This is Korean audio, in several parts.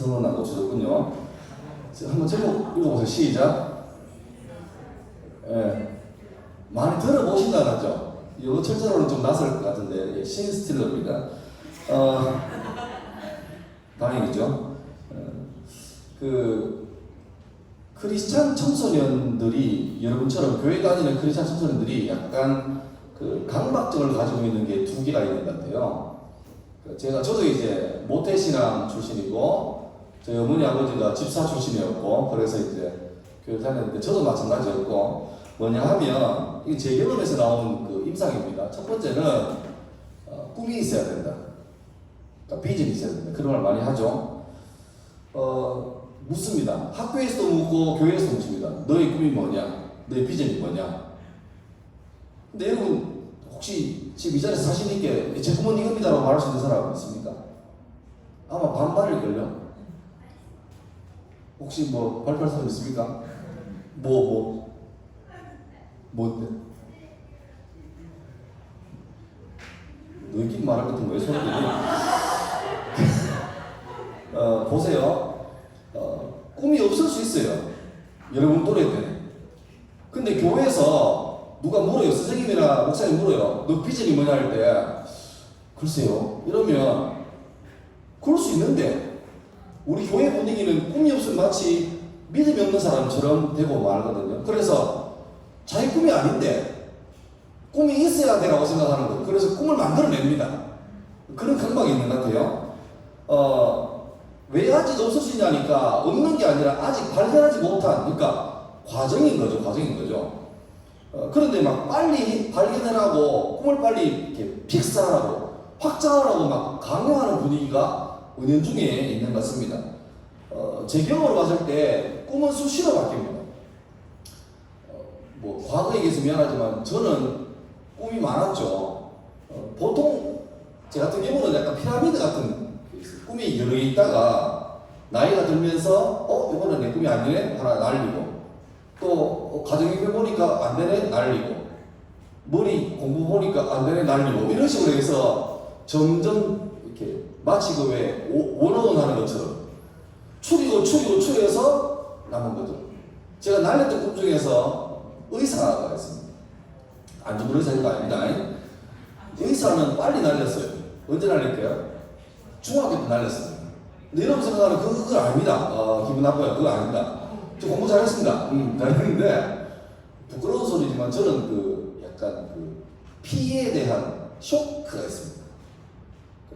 선언하고 주셨군요. 한번 제목 읽어보세요. 시작. 예. 많이 들어보신다 하죠? 이거 철자로는 좀 낯설 것 같은데, 예, 신 스틸러입니다. 다행이죠. 크리스찬 청소년들이, 여러분처럼 교회 다니는 크리스찬 청소년들이 약간 그 강박증을 가지고 있는 게 두 개가 있는 것 같아요. 저도 이제 모태신앙 출신이고, 저희 어머니 아버지가 집사 출신이었고, 그래서 이제 교회 다녔는데 저도 마찬가지였고, 뭐냐 하면, 이게 제 경험에서 나온 그 임상입니다. 첫 번째는, 꿈이 있어야 된다. 그러니까 비전이 있어야 된다. 그런 말 많이 하죠. 묻습니다. 학교에서도 묻고, 교회에서도 묻습니다. 너의 꿈이 뭐냐? 너의 비전이 뭐냐? 근데 여러분, 혹시 지금 이 자리에서 자신있게 제 꿈은 이겁니다라고 말할 수 있는 사람 있습니까? 아마 반발일걸요? 혹시 뭐 발표할 사람 있습니까? 뭔데? 너희끼리 말할 것 같은 왜 소리 내니? 보세요. 꿈이 없을 수 있어요. 여러분 또래 때. 근데 교회에서 누가 물어요. 선생님이나 목사님 물어요. 너 비전이 뭐냐 할 때, 글쎄요. 이러면 그럴 수 있는데, 우리 교회 분위기는 꿈이 없으면 마치 믿음이 없는 사람처럼 되고 말거든요. 그래서 자기 꿈이 아닌데 꿈이 있어야 되라고 생각하는 거예요. 그래서 꿈을 만들어냅니다. 그런 강박이 있는 것 같아요. 왜 아직 없을 수 있냐니까, 없는 게 아니라 아직 발견하지 못한, 그러니까 과정인 거죠. 그런데 막 빨리 발견하라고, 꿈을 빨리 이렇게 픽스하라고, 확장하라고 막 강요하는 분위기가 은연중에 있는 것 같습니다. 제 경험으로 봤을 때 꿈은 수시로 바뀝니다. 과거 얘기해서 미안하지만 저는 꿈이 많았죠. 보통 제 같은 경우는 약간 피라미드 같은 꿈이 여러 개 있다가 나이가 들면서 이거는 내 꿈이 아니네 하나 날리고, 또 가정교육 보니까 안 되네 날리고, 머리 공부 보니까 안 되네 날리고, 이런 식으로 해서 점점 이렇게 마치 그 왜 원어원 하는 것처럼 추리해서 남은 거죠. 제가 날렸던 꿈 중에서 의사가 있습니다. 안 좋은 의사가 아닙니다. 의사는 빨리 날렸어요. 언제 날릴게요? 중학교 때 날렸어요. 근데 여러분 생각하는 그거 아닙니다. 기분 나빠요. 그거 아닙니다. 저 공부 잘했습니다. 잘했는데, 부끄러운 소리지만 저는 약간 피에 대한 쇼크가 있습니다.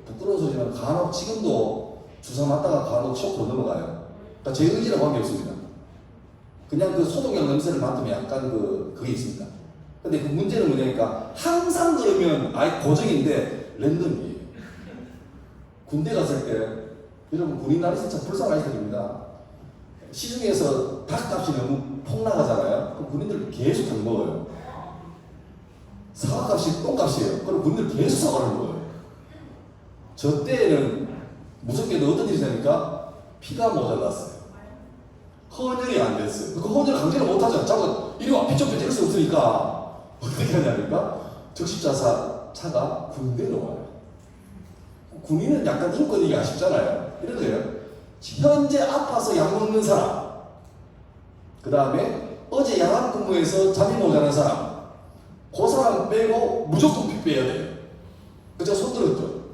부끄러운 소리지만 간혹 지금도 주사 맞다가 간혹 쇼크로 넘어가요. 그러니까 제 의지랑 관계없습니다. 그냥 그 소독약 냄새를 맡으면 약간 그게 있습니다. 근데 그 문제는 뭐냐니까, 항상 그러면 고정인데 랜덤이에요. 군대 갔을 때, 여러분 군인 날이 진짜 불쌍하실 때입니다. 시중에서 닭값이 너무 폭락하잖아요. 그럼 군인들 계속 닭 먹어요. 사과값이 똥값이에요. 그럼 군인들 계속 사과를 먹어요. 저 때는 무섭게도 어떤 일이 되니까 피가 모자랐어요. 헌혈이 안 됐어요. 그 헌혈을 강제로 못하죠. 자꾸 이리 와, 피 좀 빼줄 수 없으니까 어떻게 하냐니까, 적십자사 차가 군대로 와요. 군인은 약간 인권이기 아쉽잖아요. 이런 거예요. 현재 아파서 약 먹는 사람, 그 다음에 어제 야간 근무에서 잠이 모자란 사람, 그 사람 빼고 무조건 피 빼야 돼요. 그래서 손 들었죠.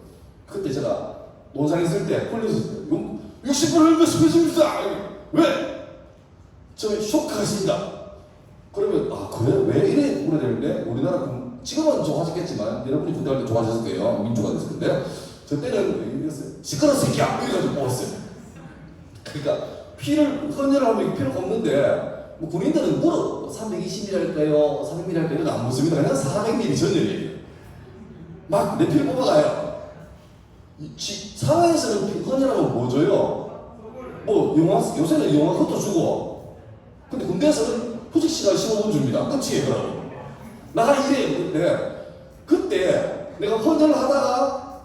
그때 제가 논산 있을 때 홀렸을 때 60분 흘면서 빼줍니다. 왜? 저 쇼크가 있습니다. 그러면 그래? 왜 이래 오래되는데? 우리나라 지금은 좋아졌겠지만 여러분이 군대 갈 때 좋아졌을 거예요. 민주가 됐을 텐데, 저 때는 시끄러운 새끼야 이래가지고 뽑았어요. 그러니까 헌혈을 하면 필요가 없는데, 군인들은 물어 320ml일까요? 400ml일까요? 이런 안 묻습니다. 그냥 400ml 전열이에요. 막 내 피를 뽑아가요. 사회에서는 헌혈하면 뭐 줘요? 요새는 영화 그것도 주고, 근데 군대에서는 휴식시간 15분 줍니다. 끝이에요. 나가 이래. 그때 내가 헌혈을 하다가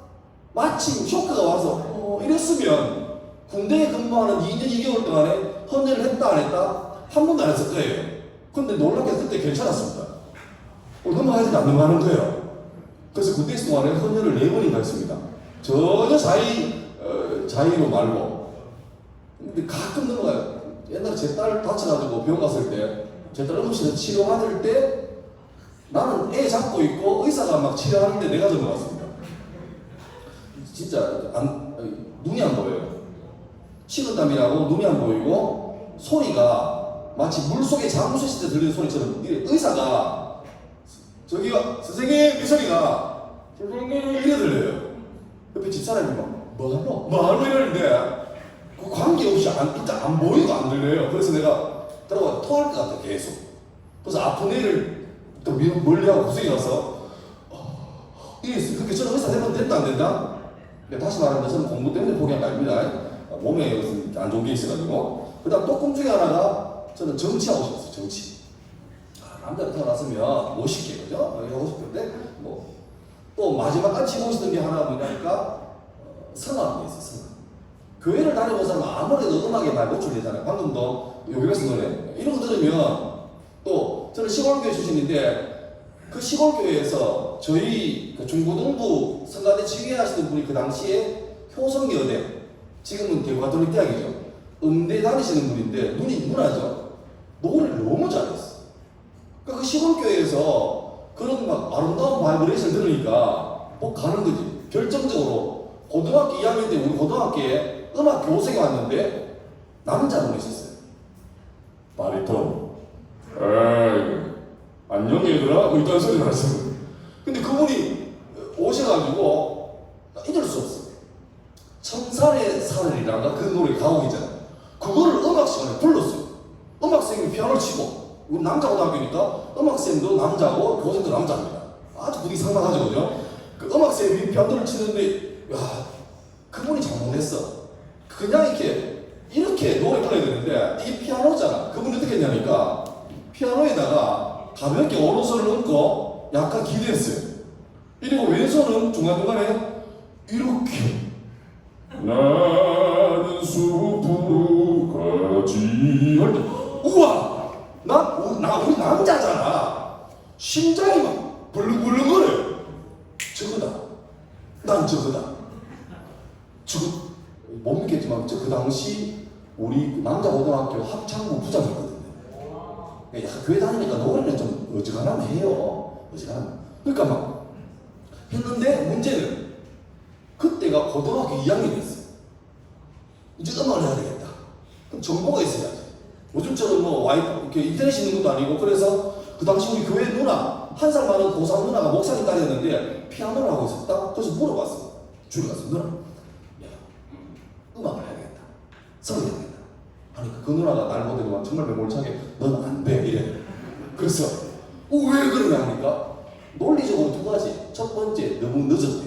마침 쇼크가 와서 이랬으면 군대에 근무하는 2년 2개월 동안에 헌혈을 했다 안 했다? 한 번도 안 했을 거예요. 근데 놀랍게 그때 괜찮았습니다. 넘어가지 않는 거예요. 그래서 군대 있을 동안에 헌혈을 4번인가 했습니다. 전혀 자의로 말고. 근데 가끔 넘어가요. 옛날에 제 딸 다쳐가지고 병원 갔을 때, 제 딸 응급실에서 치료받을 때, 나는 애 잡고 있고 의사가 막 치료하는데 내가 넘어갔습니다. 진짜 눈이 안 보여요. 식은땀이라고 눈이 안 보이고 소리가 마치 물속에 잠수 있을 때 들리는 소리처럼 의사가 저기요 선생님 이 소리가 이래 들려요. 옆에 집사람이 뭐 이러는데 그 관계없이 일단 안 보이고 안 들려요. 그래서 내가 들어가 토할 것 같아 계속. 그래서 아픈 애를 또 멀리하고 구석에 가서 이랬어요. 그렇게 저는 의사 되면 된다 안 된다? 다시 말하면 저는 공부 때문에 포기한 거 아닙니다. 몸에 무슨 안 좋은 게 있어가지고. 그 다음 또 꿈 중에 하나가 저는 정치하고 싶었어요. 정치. 남자로 태어났으면 멋있게 그죠? 하고 싶은데 또 마지막 같이 보고 싶은 게 하나 뭐냐니까 성악이 있어요. 성악. 교회를 다니면서 아무래도 음악에 많이 노출되잖아요. 방금도 요기베스 노래 이런 거 들으면 또 저는 시골교회 출신인데 그 시골교회에서 저희 그 중고등부 성가대 지휘하시는 분이 그 당시에 효성여대 지금은 대구가톨릭 대학이죠. 음대 다니시는 분인데 눈이 누나죠. 노래를 너무 잘했어. 그러니까 그 시골교회에서 그런 막 아름다운 바이브레이션 들으니까 가는 거지. 결정적으로 고등학교 2학년 때 우리 고등학교에 음악 교sek이 왔는데 남자분이 있었어요. 바리톤. 에이 안녕 얘들아 이딴 소리 나왔어. 근데 그분이 오셔가지고 잊을 수 없어. 청산의 사늘이란가 그 노래 가곡이잖아. 그거를 음악 시간에 불렀어요. 음악생이 피아노를 치고 우리 남자 고등학교니까 음악생도 남자고 교생도 남자입니다. 아주 분위기 상당하죠, 그죠? 그 음악생이 피아노를 치는데 야 그분이 잘못했어. 그냥 이렇게 노래 불러야 되는데 이 피아노잖아. 그분이 어떻게 했냐니까 피아노에다가 가볍게 오른손을 얹고 약간 기대했어요. 그리고 왼손은 중간중간에 이렇게 나는 숲으로 가지 할 때 우와 우리 남자잖아. 심장이 막 벌렁벌렁거려. 저거다. 난 저거다. 못 믿겠지만 그 당시 우리 남자 고등학교 합창부 부장이었거든요. 약간 교회 다니니까 노래는 좀 어지간하면 해요. 어지간하면. 그러니까 막 했는데 문제는 그때가 고등학교 2학년이었어요. 이제 음악을 해야 되겠다. 그럼 정보가 있어야지. 요즘처럼 이렇게 인터넷이 있는 것도 아니고 그래서 그 당시 우리 교회 누나 한 살 많은 고3 누나가 목사님 딸이었는데 피아노를 하고 있었다. 그래서 물어봤어. 주에 가서 누나 음악을 해야겠다. 성을 해야겠다. 하니까 그 누나가 날 보더니 정말 매몰차게 넌 안 돼 이래. 그래서 왜 그러냐 하니까 논리적으로 두 가지. 첫 번째 너무 늦었대.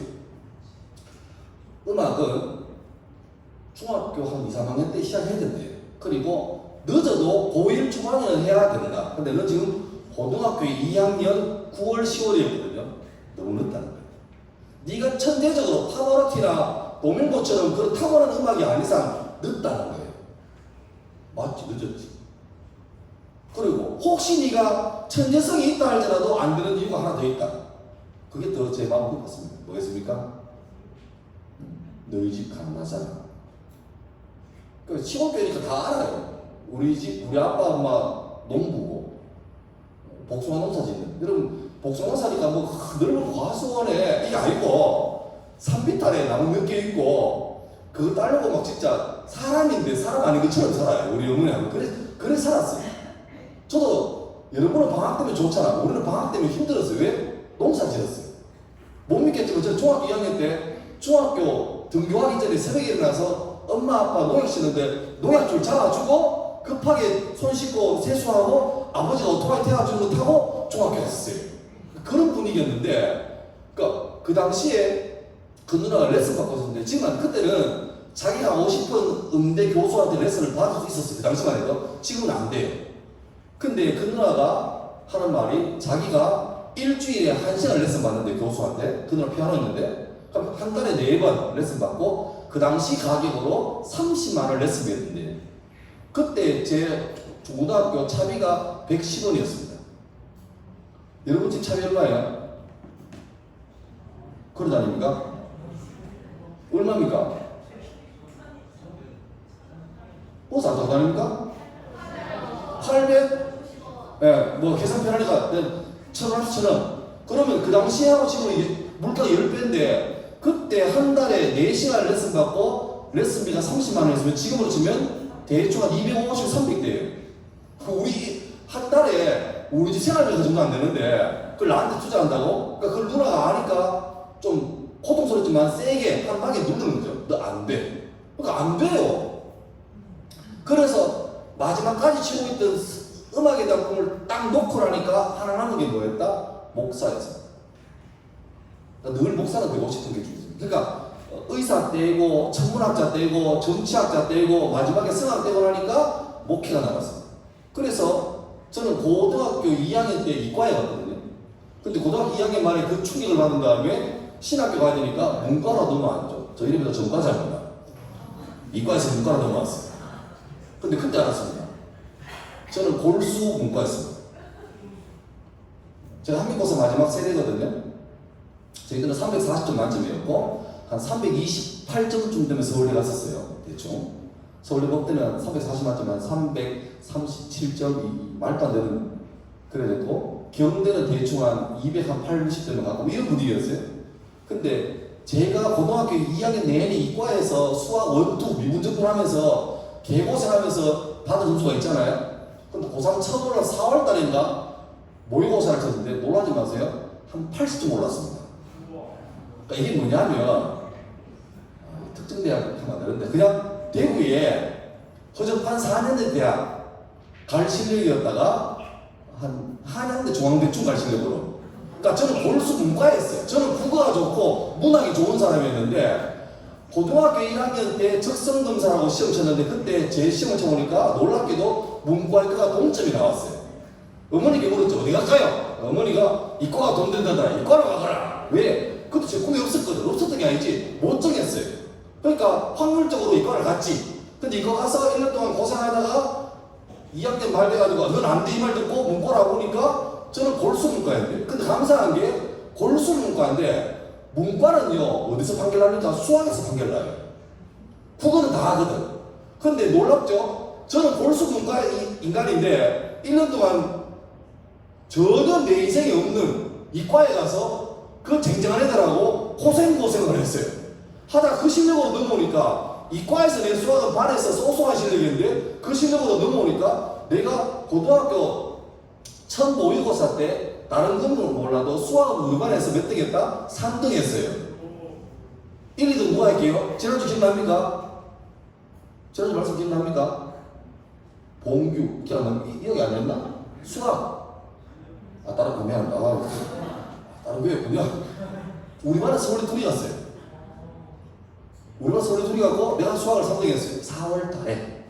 음악은 중학교 한 2, 3학년 때 시작해야 된대. 그리고 늦어도 고1 초반에는 해야 된다. 근데 너 지금 고등학교 2학년 9월, 10월이었거든요. 너무 늦다는 거야. 네가 천재적으로 파바로티나 도밍고처럼 그런 탁월한 음악이 아닌 이상 늦다는 거예요. 맞지? 늦었지. 그리고 혹시 네가 천재성이 있다 할지라도 안 되는 이유가 하나 더 있다. 그게 더 제 마음 같습니다. 뭐겠습니까? 너희 집 가난하잖아. 그 시골교회니까 다 알아요. 우리 집, 우리 아빠, 엄마 농부고 복숭아 농사 짓는. 여러분 복숭아 농사니까 넓은 과수원에 이게 아니고 산비탈에 나무 몇 개 있고 그거 따려고 막 진짜 사람인데 사람 아닌 것처럼 살아요. 우리 어머니하고 그래 살았어요. 저도 여러분은 방학 때문에 좋잖아. 우리는 방학 때문에 힘들었어요. 왜? 농사 지었어요. 못 믿겠지만 저는 중학교 2학년 때 중학교 등교하기 전에 새벽에 일어나서 엄마 아빠 농약 치는데 농약줄 잡아주고 급하게 손 씻고 세수하고 아버지가 오토바이 태워주는 거 타고 중학교 갔어요. 그런 분위기였는데 그 당시에 그 누나가 레슨 받고 있었는데 지금은 그때는 자기가 하고 싶은 음대 교수한테 레슨을 받을 수 있었어요. 그 당시만 해도. 지금은 안 돼요. 근데 그 누나가 하는 말이 자기가 일주일에 1시간 레슨 받는데 교수한테 그 누나 피아노 있는데 그럼 한 달에 4번 레슨 받고 그 당시 가격으로 30만 원 레슨 비였는데 그때 제 고등학교 차비가 110원이었습니다. 여러분 집 차비 얼마예요? 그러다 아닙니까? 얼마입니까? 버스 안 타고 다닙니까? 800? 예, 뭐 계산 편하니까 1,000원, 1,000원. 그러면 그 당시에하고 지금 이게 물가가 10배인데 그때 한 달에 4시간 레슨 받고 레슨비가 30만 원이었으면 지금으로 치면 대충 한 250, 300대예요. 우리 한 달에 우리 집 생활비가 그 정도 안 되는데 그걸 나한테 투자한다고? 그러니까 그걸 누나가 아니까 좀 고통스럽지만 세게 한 방에 누르는 거죠. 너 안 돼. 그러니까 안 돼요. 그래서 마지막까지 치고 있던 음악에 대한 꿈을 딱 놓고 나니까 하나 남은 게 뭐였다? 목사였어. 그러니까 늘 목사가 되고 싶은 게 중요해요. 그러니까 의사 떼고 천문학자 떼고 정치학자 떼고 마지막에 성악 떼고 나니까 목회가 나갔어요. 그래서 저는 고등학교 2학년 때 이과에 갔거든요. 근데 고등학교 2학년 말에 그 충격을 받은 다음에 신학교 가야 되니까 문과로 넘어왔죠. 저 이름부터 전과자입니다. 이과에서 문과로 넘어왔어요. 근데 그때 알았습니다. 저는 골수 문과였습니다. 제가 한국고사 마지막 세대거든요. 저희들은 340점 만점이었고 한 328점쯤 되면 서울대 갔었어요. 대충. 서울대 법대는 340 만점 한 337점 말도 안 되는 그래 됐고 경대는 대충 한 280점을 갖고 이런 분위기였어요. 근데 제가 고등학교 2학년 내내 이과에서 수학 원투 미분적분 하면서 개고생하면서 받은 점수가 있잖아요. 근데 고3 처음 올라 4월 달인가 모의고사를 쳤는데 놀라지 마세요. 한 80점 올랐습니다. 그러니까 이게 뭐냐면 특정대학 하면 안 되는데 그냥 대구에 허접한 4년제 대학 갈 실력이었다가 한 한양대 중앙대충 갈 실력으로. 그러니까 저는 골수 문과였어요. 저는 국어가 좋고 문학이 좋은 사람이었는데 고등학교 1학년 때 적성검사라고 시험 쳤는데 그때 제 시험을 쳐보니까 놀랍게도 문과이과가 동점이 나왔어요. 어머니께 물었죠. 어디 갈까요? 어머니가 이과가 돈 된다더라. 이과로 가거라. 왜? 그것도 제 꿈이 없었거든. 없었던 게 아니지. 못 정했어요. 그러니까 확률적으로 이과를 갔지. 근데 이거 가서 1년 동안 고생하다가 2학년 말 돼가지고 넌 안 돼 이 말 듣고 문과라고 보니까 저는 골수 문과였는데 근데 감사한 게 골수 문과인데 문과는요 어디서 판결하니까 수학에서 판결나요. 국어는 다 하거든. 근데 놀랍죠? 저는 골수 문과 인간인데 1년 동안 전혀 내 인생에 없는 이과에 가서 그 쟁쟁한 애들하고 고생을 했어요. 하다가 그 실력으로 넘어오니까 이과에서 내 수학은 반에서 쏘쏘한 실력이었는데 그 실력으로 넘어오니까 내가 고등학교 첫 모의고사 때 다른 공부는 몰라도 수학은 우리 반에서 몇 등 했다? 3등 했어요. 1, 2등 누가 할게요? 지난주 기억납니까? 지난주 말씀 기억납니까? 봉규 기억이 안 났나? 수학 다른 거 미안합니다. 다른 왜 뭐냐? 우리 반에 서울에 둘이 갔어요. 우리 반 서울에 둘이 갔고 내가 수학을 3등 했어요. 4월 달에.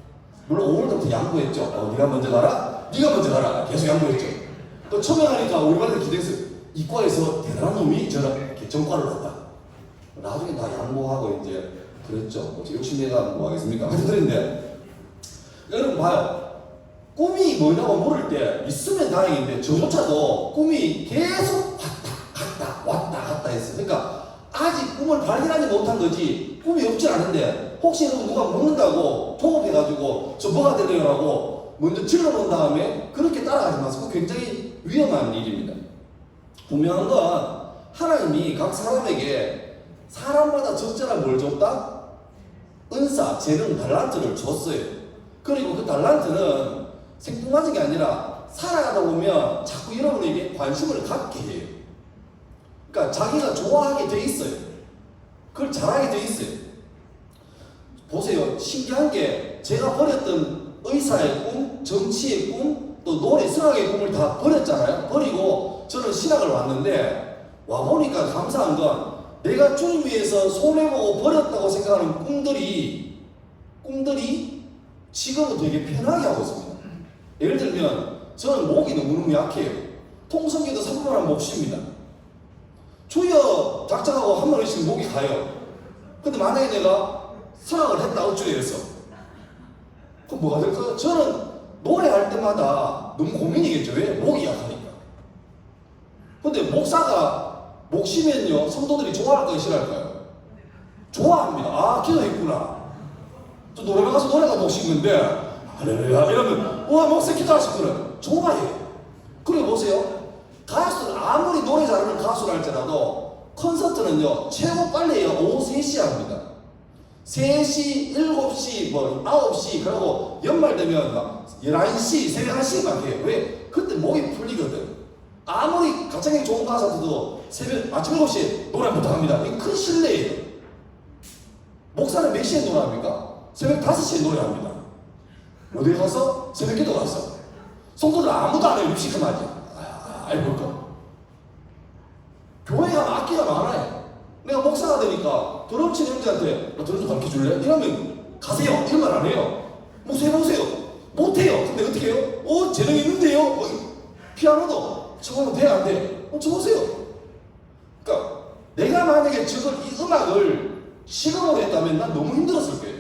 물론 5월부터 양보했죠. 네가 먼저 가라. 네가 먼저 가라. 계속 양보했죠. 또 처음에 가니까 우리 반에 기대했어요. 이과에서 대단한 놈이 저런 개정과를 갔다. 나중에 다 양보하고 이제 그랬죠. 욕심내가 뭐 하겠습니까? 하여튼 그랬는데 여러분 봐요. 꿈이 뭐냐고 물을 때 있으면 다행인데 저조차도 꿈이 계속 왔다 갔다 했어요. 그러니까 아직 꿈을 발견하지 못한 거지 꿈이 없지 않은데 혹시 여러분 누가 묻는다고 통업해가지고 저 뭐가 되네요라고 먼저 질러본 다음에 그렇게 따라가지 마세요. 그거 굉장히 위험한 일입니다. 분명한 건 하나님이 각 사람에게 사람마다 적절한 뭘 줬다? 은사, 재능, 달란트를 줬어요. 그리고 그 달란트는 생뚱맞은 게 아니라 살아가다 보면 자꾸 여러분에게 관심을 갖게 해요. 그러니까 자기가 좋아하게 돼 있어요. 그걸 잘하게 돼 있어요. 보세요. 신기한 게 제가 버렸던 의사의 꿈, 정치의 꿈, 또 노래, 성악의 꿈을 다 버렸잖아요. 버리고 저는 신학을 왔는데 와보니까 감사한 건 내가 주님 위해서 손해보고 버렸다고 생각하는 꿈들이 지금은 되게 편하게 하고 있습니다. 예를 들면 저는 목이 너무너무 약해요. 통성기도 3분만 목 쉽니다. 주여 작정하고 한 마리씩 목이 가요. 근데 만약에 내가 성악을 했다 어쩌겠어? 그럼 뭐가 될까요? 저는 노래할 때마다 너무 고민이겠죠. 왜? 목이 약하니까. 근데 목사가 목 쉬면요 성도들이 좋아할까요? 싫어할까요? 좋아합니다. 아 기도했구나. 저 노래방 가서 노래가 목신 건데 할렐루야 이러면 와 목사님 기도하실 거는 좋아해요. 그리고 보세요. 가수는 아무리 노래 잘하는 가수를 할지라도 콘서트는요 최고 빨리 해요. 오후 3시에 합니다. 3시, 7시, 뭐 9시 그리고 연말 되면 막 11시, 새벽 1시 막 해요. 왜? 그때 목이 풀리거든. 아무리 가창력이 좋은 가수도 새벽 아침 7시에 노래 부탁합니다. 이게 큰 신뢰예요. 목사는 몇 시에 노래합니까? 새벽 5시에 노래합니다. 어디 가서? 새벽 기도 가서. 성도들 아무도 안 해요. 립시크하지. 알볼까? 교회 가면 악기가 많아요. 내가 목사가 되니까 드럼 치는 형제한테 너 드럼 좀 가르쳐 줄래? 이러면 가세요. 이런 말 안 해요. 목사 해보세요. 못해요. 근데 어떻게 해요? 재능이 있는데요? 피아노도 쳐보면 돼? 안 돼? 쳐보세요. 그러니까 내가 만약에 이 음악을 시금으로 했다면 난 너무 힘들었을 거예요.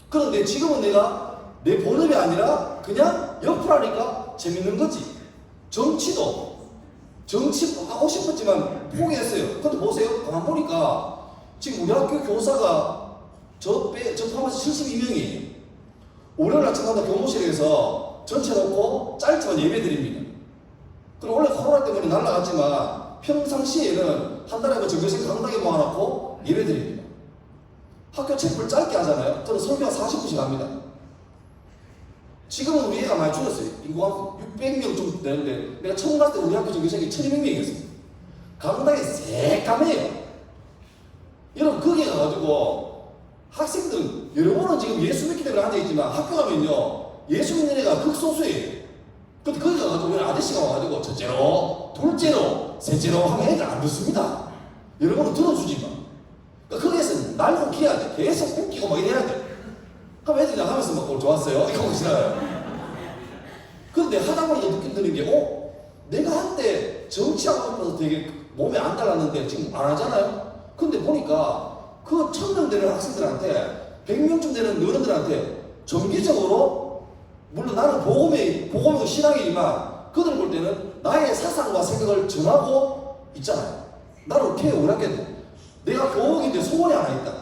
그런데 지금은 내가 내 본업이 아니라 그냥 옆으로 하니까 재밌는 거지. 정치 하고 싶었지만 포기했어요. 근데 보세요. 가만 보니까 지금 우리 학교 교사가 저 포함해서 72명이에요. 월요일 아침마다 교무실에서 전체 놓고 짧지만 예배 드립니다. 그리고 원래 코로나 때문에 날라갔지만 평상시에는 한 달에 뭐 정교생 강당에 모아놓고 예배 드립니다. 학교 체육을 짧게 하잖아요. 저는 설교가 40분씩 합니다. 지금은 우리 애가 많이 줄었어요. 인구가 600명 좀 되는데 내가 처음 갔을 때 우리 학교 전교생이 1200명이었어요. 강당이 새까매요. 여러분 거기 가가지고 학생들은 여러분은 지금 예수 믿기 때문에 앉아있지만 학교 가면요 예수 믿는 애가 극소수예요. 근데 거기 가가지고 우리 아저씨가 와가지고 첫째로 둘째로 셋째로 하면 애들 안 듣습니다. 여러분은 들어주지만 그러니까 거기에서 날 웃겨야 돼. 계속 웃기고 막 이래야 돼. 그럼 애들이 나가면서 막 좋았어요. 이거 하고 지나가요. 그런데 하다 보니까 느낌 드는 게 내가 한때 정치하고 싶어서 되게 몸에 안 달랐는데 지금 안 하잖아요. 근데 보니까 그 1000명 되는 학생들한테 100명쯤 되는 어른들한테 정기적으로 물론 나는 복음도 신앙이지만 그들 볼 때는 나의 사상과 생각을 전하고 있잖아요. 나는 어떻게 우리 학교에 내가 교육인데 소원이 하나 있다.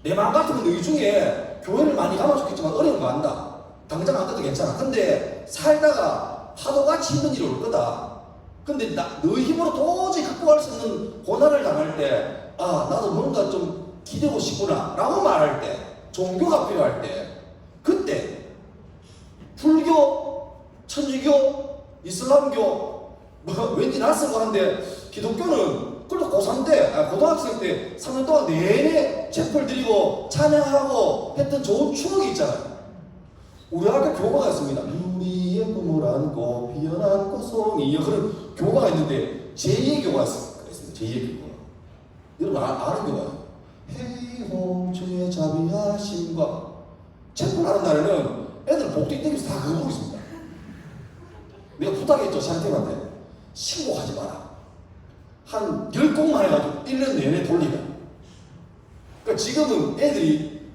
내 마음 같으면 너희 중에 교회를 많이 가면 좋겠지만 어려운 거 안다. 당장 안 가도 괜찮아. 근데 살다가 파도같이 힘든 일이 올 거다. 근데 너희 힘으로 도저히 극복할 수 없는 고난을 당할 때 나도 뭔가 좀 기대고 싶구나 라고 말할 때 종교가 필요할 때 그때 불교, 천주교, 이슬람교 왠지 낯선 거 한데 기독교는 그래도 고3 때, 고등학생 때 3년 동안 내내 제풀 드리고 찬양하고 했던 좋은 추억이 있잖아요. 우리 학교 교과가 있습니다. 우리의 꿈을 안고 피어난 꽃송이 그런 교과가 있는데 제2의 교과가 있습니다. 제2의 교과. 여러분 아는 교과예요. 헤이호 주의 자비하심과 제풀 하는 날에는 애들 복도 땡기면서 다 그거 보고 있습니다. 내가 부탁했죠. 샤한테한테 신고하지 마라. 한 10곡만 해가지고 1년 내내 돌리다. 그러니까 지금은 애들이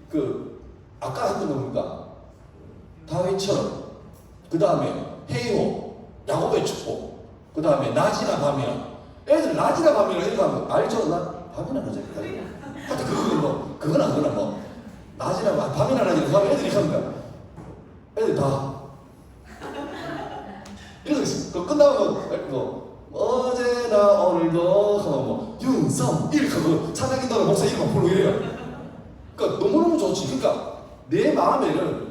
아까 했던 겁니까? 다윗처럼 그 다음에 헤이호 야곱의 축복 그 다음에 낮이나 밤이나 애들 낮이나 밤이나 이렇게 하면 알죠? 밤이나 낮이나 하여튼 그거나 뭐 낮이나 밤이나 낮이나 하면 애들이 합니다. 애들 다 이러고 있어요. 그 끝나면 어제나 오늘도 하면 윤성 이렇게 하고 찬양인도는 목사 이름만 부르고 이래요. 그러니까 너무너무 좋지. 그러니까 내 마음에는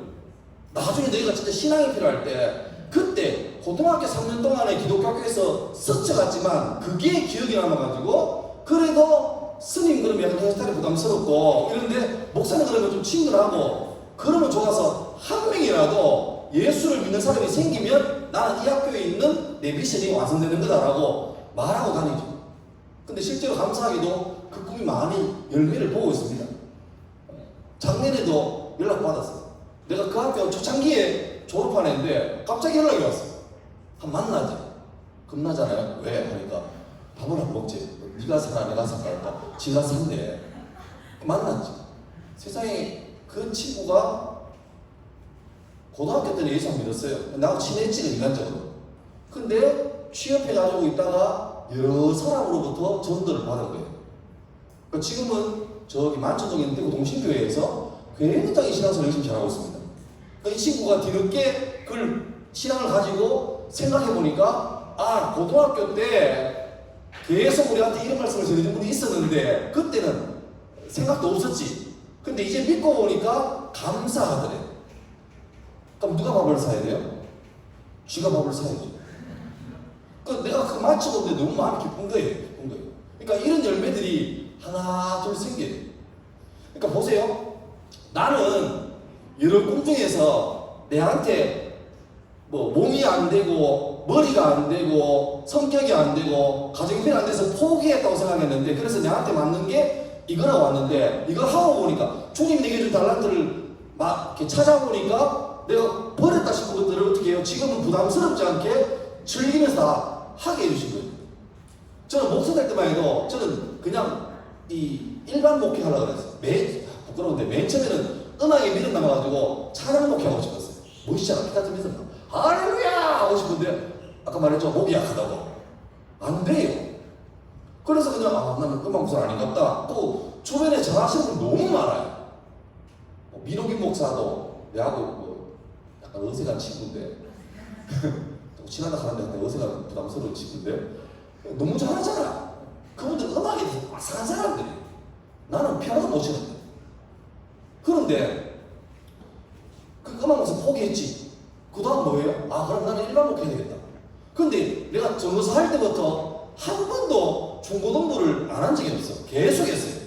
나중에 너희가 진짜 신앙이 필요할 때 그때 고등학교 3년 동안에 기독교 학교에서 스쳐갔지만 그게 기억이 남아가지고 그래도 스님 그러면 약간 헤어스타일이 부담스럽고 이런데 목사님 그러면 좀 친근하고 그러면 좋아서 한 명이라도 예수를 믿는 사람이 생기면 나는 이 학교에 있는 내 미션이 완성되는 거다라고 말하고 다니죠. 근데 실제로 감사하게도 그 꿈이 많이 열매를 보고 있습니다. 작년에도 연락받았어요. 내가 그 학교 초창기에 졸업한 애인데 갑자기 연락이 왔어요. 한 만나자. 겁나잖아요. 왜? 하니까 밥을 안 먹지. 네가 사라 내가 살까 할까. 지가 산대. 만났지. 세상에 그 친구가 고등학교 때는 예수 믿었어요. 나하고 친했지 인간적으로. 근데 취업해가지고 있다가 여러 사람으로부터 전도를 받은 거예요. 지금은 저기 만천동에 있는 대구 동신교회에서 굉장히 신앙생활 열심히 잘하고 있습니다. 그러니까 이 친구가 뒤늦게 그걸 신앙을 가지고 생각해 보니까 고등학교 때 계속 우리한테 이런 말씀을 전해준 분이 있었는데 그때는 생각도 없었지. 근데 이제 믿고 보니까 감사하더래. 그럼 누가 밥을 사야 돼요? 쥐가 밥을 사야죠. 내가 그 마치고 너무 마음이 기쁜 거예요. 그러니까 이런 열매들이 하나 둘 생겨요. 그러니까 보세요. 나는 여러 꿈 중에서 내한테 몸이 안 되고 머리가 안 되고 성격이 안 되고 가정형편이 안 돼서 포기했다고 생각했는데 그래서 내한테 맞는 게 이거라고 왔는데 이거 하고 보니까 주님 내게 준 달란트를 막 이렇게 찾아보니까 내가 버렸다 싶은 것들을 어떻게 해요? 지금은 부담스럽지 않게 즐기면서 다 하게 해주신 거예요. 저는 목사 될 때만 해도 저는 그냥 이 일반 목회하려고 그랬어요. 부끄러운데 맨 처음에는 음악에 믿음 남아가지고 찬양 목회하고 싶었어요. 멋있잖아. 피 같은 믿음 나. 할렐루야! 하고 싶은데 아까 말했죠. 목이 약하다고. 안 돼요. 그래서 그냥 나는 음악 목사 아닌갑다. 또 주변에 전하시는 분 너무 많아요. 민호긴 목사도 내하고 약간 어색한 친구인데 친하다 하는데 어색한 부담스러운 친구인데 너무 잘하잖아. 그분들 음악에 아삭한 사람들이. 나는 피아노도 못 치는데. 그런데 그 음악 목사 포기했지. 그 다음 뭐예요? 그럼 나는 일반 목회 해야 되겠다. 근데 내가 전도사 할 때부터 한 번도 중고등부를 안 한 적이 없어. 계속 했어요.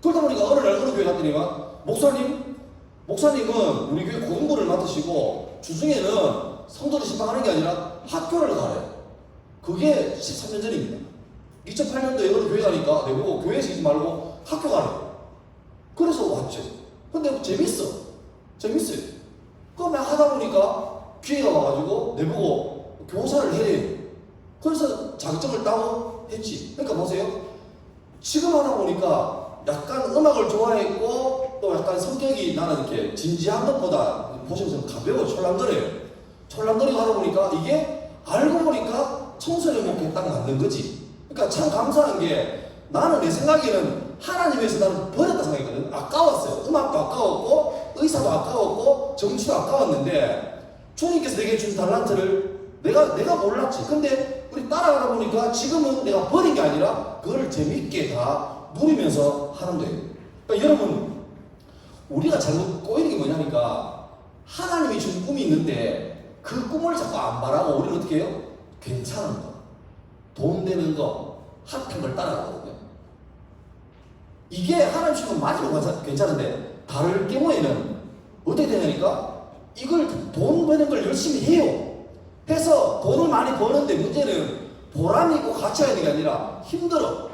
그러다 보니까 어느 날 어느 교회 갔더니만 목사님은 우리 교회 고등부를 맡으시고 주중에는 성도를 신방하는 게 아니라 학교를 가래요. 그게 13년 전입니다. 2008년도에 어느 교회 가니까 내보고 교회에서 있지 말고 학교 가래요. 그래서 왔죠. 근데 재밌어요. 그거 막 하다 보니까 기회가 와가지고 내보고 교사를 해요. 그래서 자격증을 따고 했지. 그러니까 보세요. 지금 하다 보니까 약간 음악을 좋아했고 또 약간 성격이 나는 이렇게 진지한 것보다 보시면서 가벼워 촐랑거리고 하다 보니까 이게 알고 보니까 청소년 목회에 딱 맞는 거지. 그러니까 참 감사한 게 나는 내 생각에는 하나님에서 나는 버렸다 생각했거든. 아까웠어요. 음악도 아까웠고 의사도 아까웠고 정치도 아까웠는데 주님께서 내게 준 달란트를 내가 몰랐지. 근데 우리 따라가다 보니까 지금은 내가 버린 게 아니라 그걸 재밌게 다 누리면서 하는 거예요. 그러니까 여러분 우리가 잘못 꼬이는 게 뭐냐니까 하나님이 준 꿈이 있는데 그 꿈을 자꾸 안 바라고 우리는 어떻게 해요? 괜찮은 거, 돈 되는 거, 핫한 걸 따라가거든요. 이게 하나님 준 건 맞으면 괜찮은데 다를 경우에는 어떻게 되냐니까 이걸 돈 버는 걸 열심히 해요. 해서 돈을 많이 버는데 문제는 보람 있고 가치 있는 게 아니라 힘들어.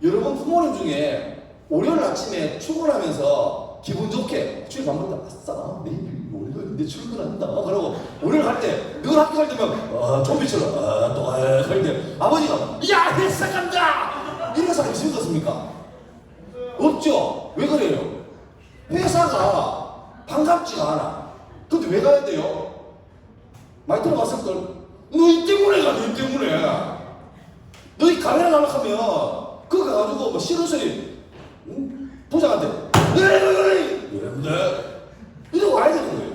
여러분 부모님 중에 월요일 아침에 출근하면서 기분 좋게 주일 밥 먹다 아싸 내일 월요일인데 출근한다 그러고 월요일 갈 때 늘 학교 갈 때면 좀비처럼 또 갈 때 아버지가 야 회사 간다 이런 사람이 있으면 어떻습니까? 없죠. 왜 그래요? 회사가 반갑지가 않아. 근데 왜 가야 돼요? 많이 들어봤을걸? 너희 때문에 가, 너희 때문에. 너희 카메라 날락하면 그거 가가지고 뭐 싫은 소리 부장한테 이랬는데 이러고 와야 되는 거예요.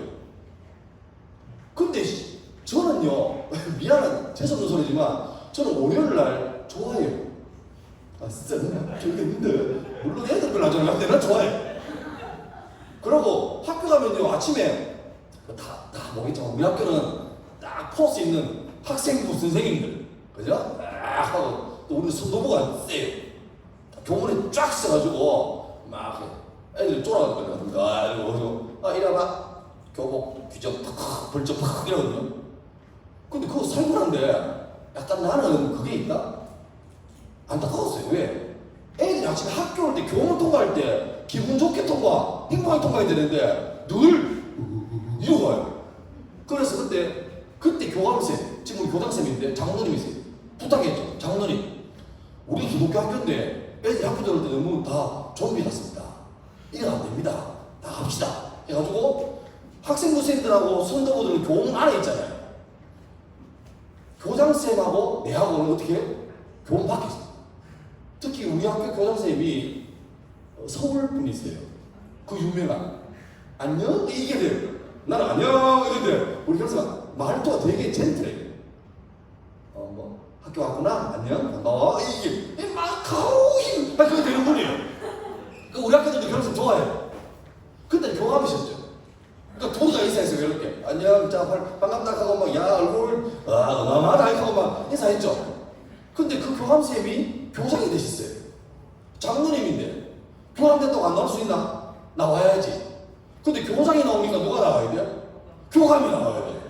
근데 저는요 미안한 재수없는 소리지만 저는 월요일날 좋아해요. 진짜 좋겠는데 물론 애들 별로 안 좋아하는데 난 좋아해. 그러고 학교 가면요 아침에 다 뭐겠죠. 우리 학교는 딱 포스 있는 학생부 선생님들 그죠? 딱 하고 또 우리 선도부가 세요. 교문에 쫙 써가지고 막 애들 쫄아가거든요. 이러나 교복 규정 팍 벌쩍 팍 이러거든요. 근데 그거 살벌한데 약간 나는 그게 있다? 안타까웠어요. 왜? 애들이 아침에 학교 올 때 교문 통과할 때 기분 좋게 통과, 행복하게 통과해야 되는데 늘 이러고 와요. 그래서 그때 교감쌤, 지금 우리 교장쌤인데 장로님이세요. 부탁했죠. 장로님, 우리 기독교 학교인데 애들이 학교 들어올 때 너무 다 좀비 같습니다. 이래는 안 됩니다. 다 합시다. 해가지고 학생부 쌤들하고 선도부들은 교문 안에 있잖아요. 교장쌤하고 내하고는 어떻게 해요? 교문 밖에 있어요. 특히 우리 학교 교장쌤이 서울 분이세요. 그 유명한 안녕 이게 돼요. 나는 안녕 이런데 우리 교수가 말투가 되게 젠틀해. 뭐 학교 왔구나 안녕 반가워 이게 막 가오히 그거 되는 분이에요. 그 우리 학교들도 교수 좋아해요. 그때 교감이셨죠. 그러니까 도리가 있어서 이렇게 안녕 자 반갑다 하고 막 야 얼굴 어마어마하다 하고 막 인사했죠. 근데 그 교감쌤이 교장이 되셨어요. 장로님인데 교감 됐다고 안 나올 수 있나? 나와야지. 근데 교장이 나오니까 누가 나와야 돼? 교감이 나와야 돼.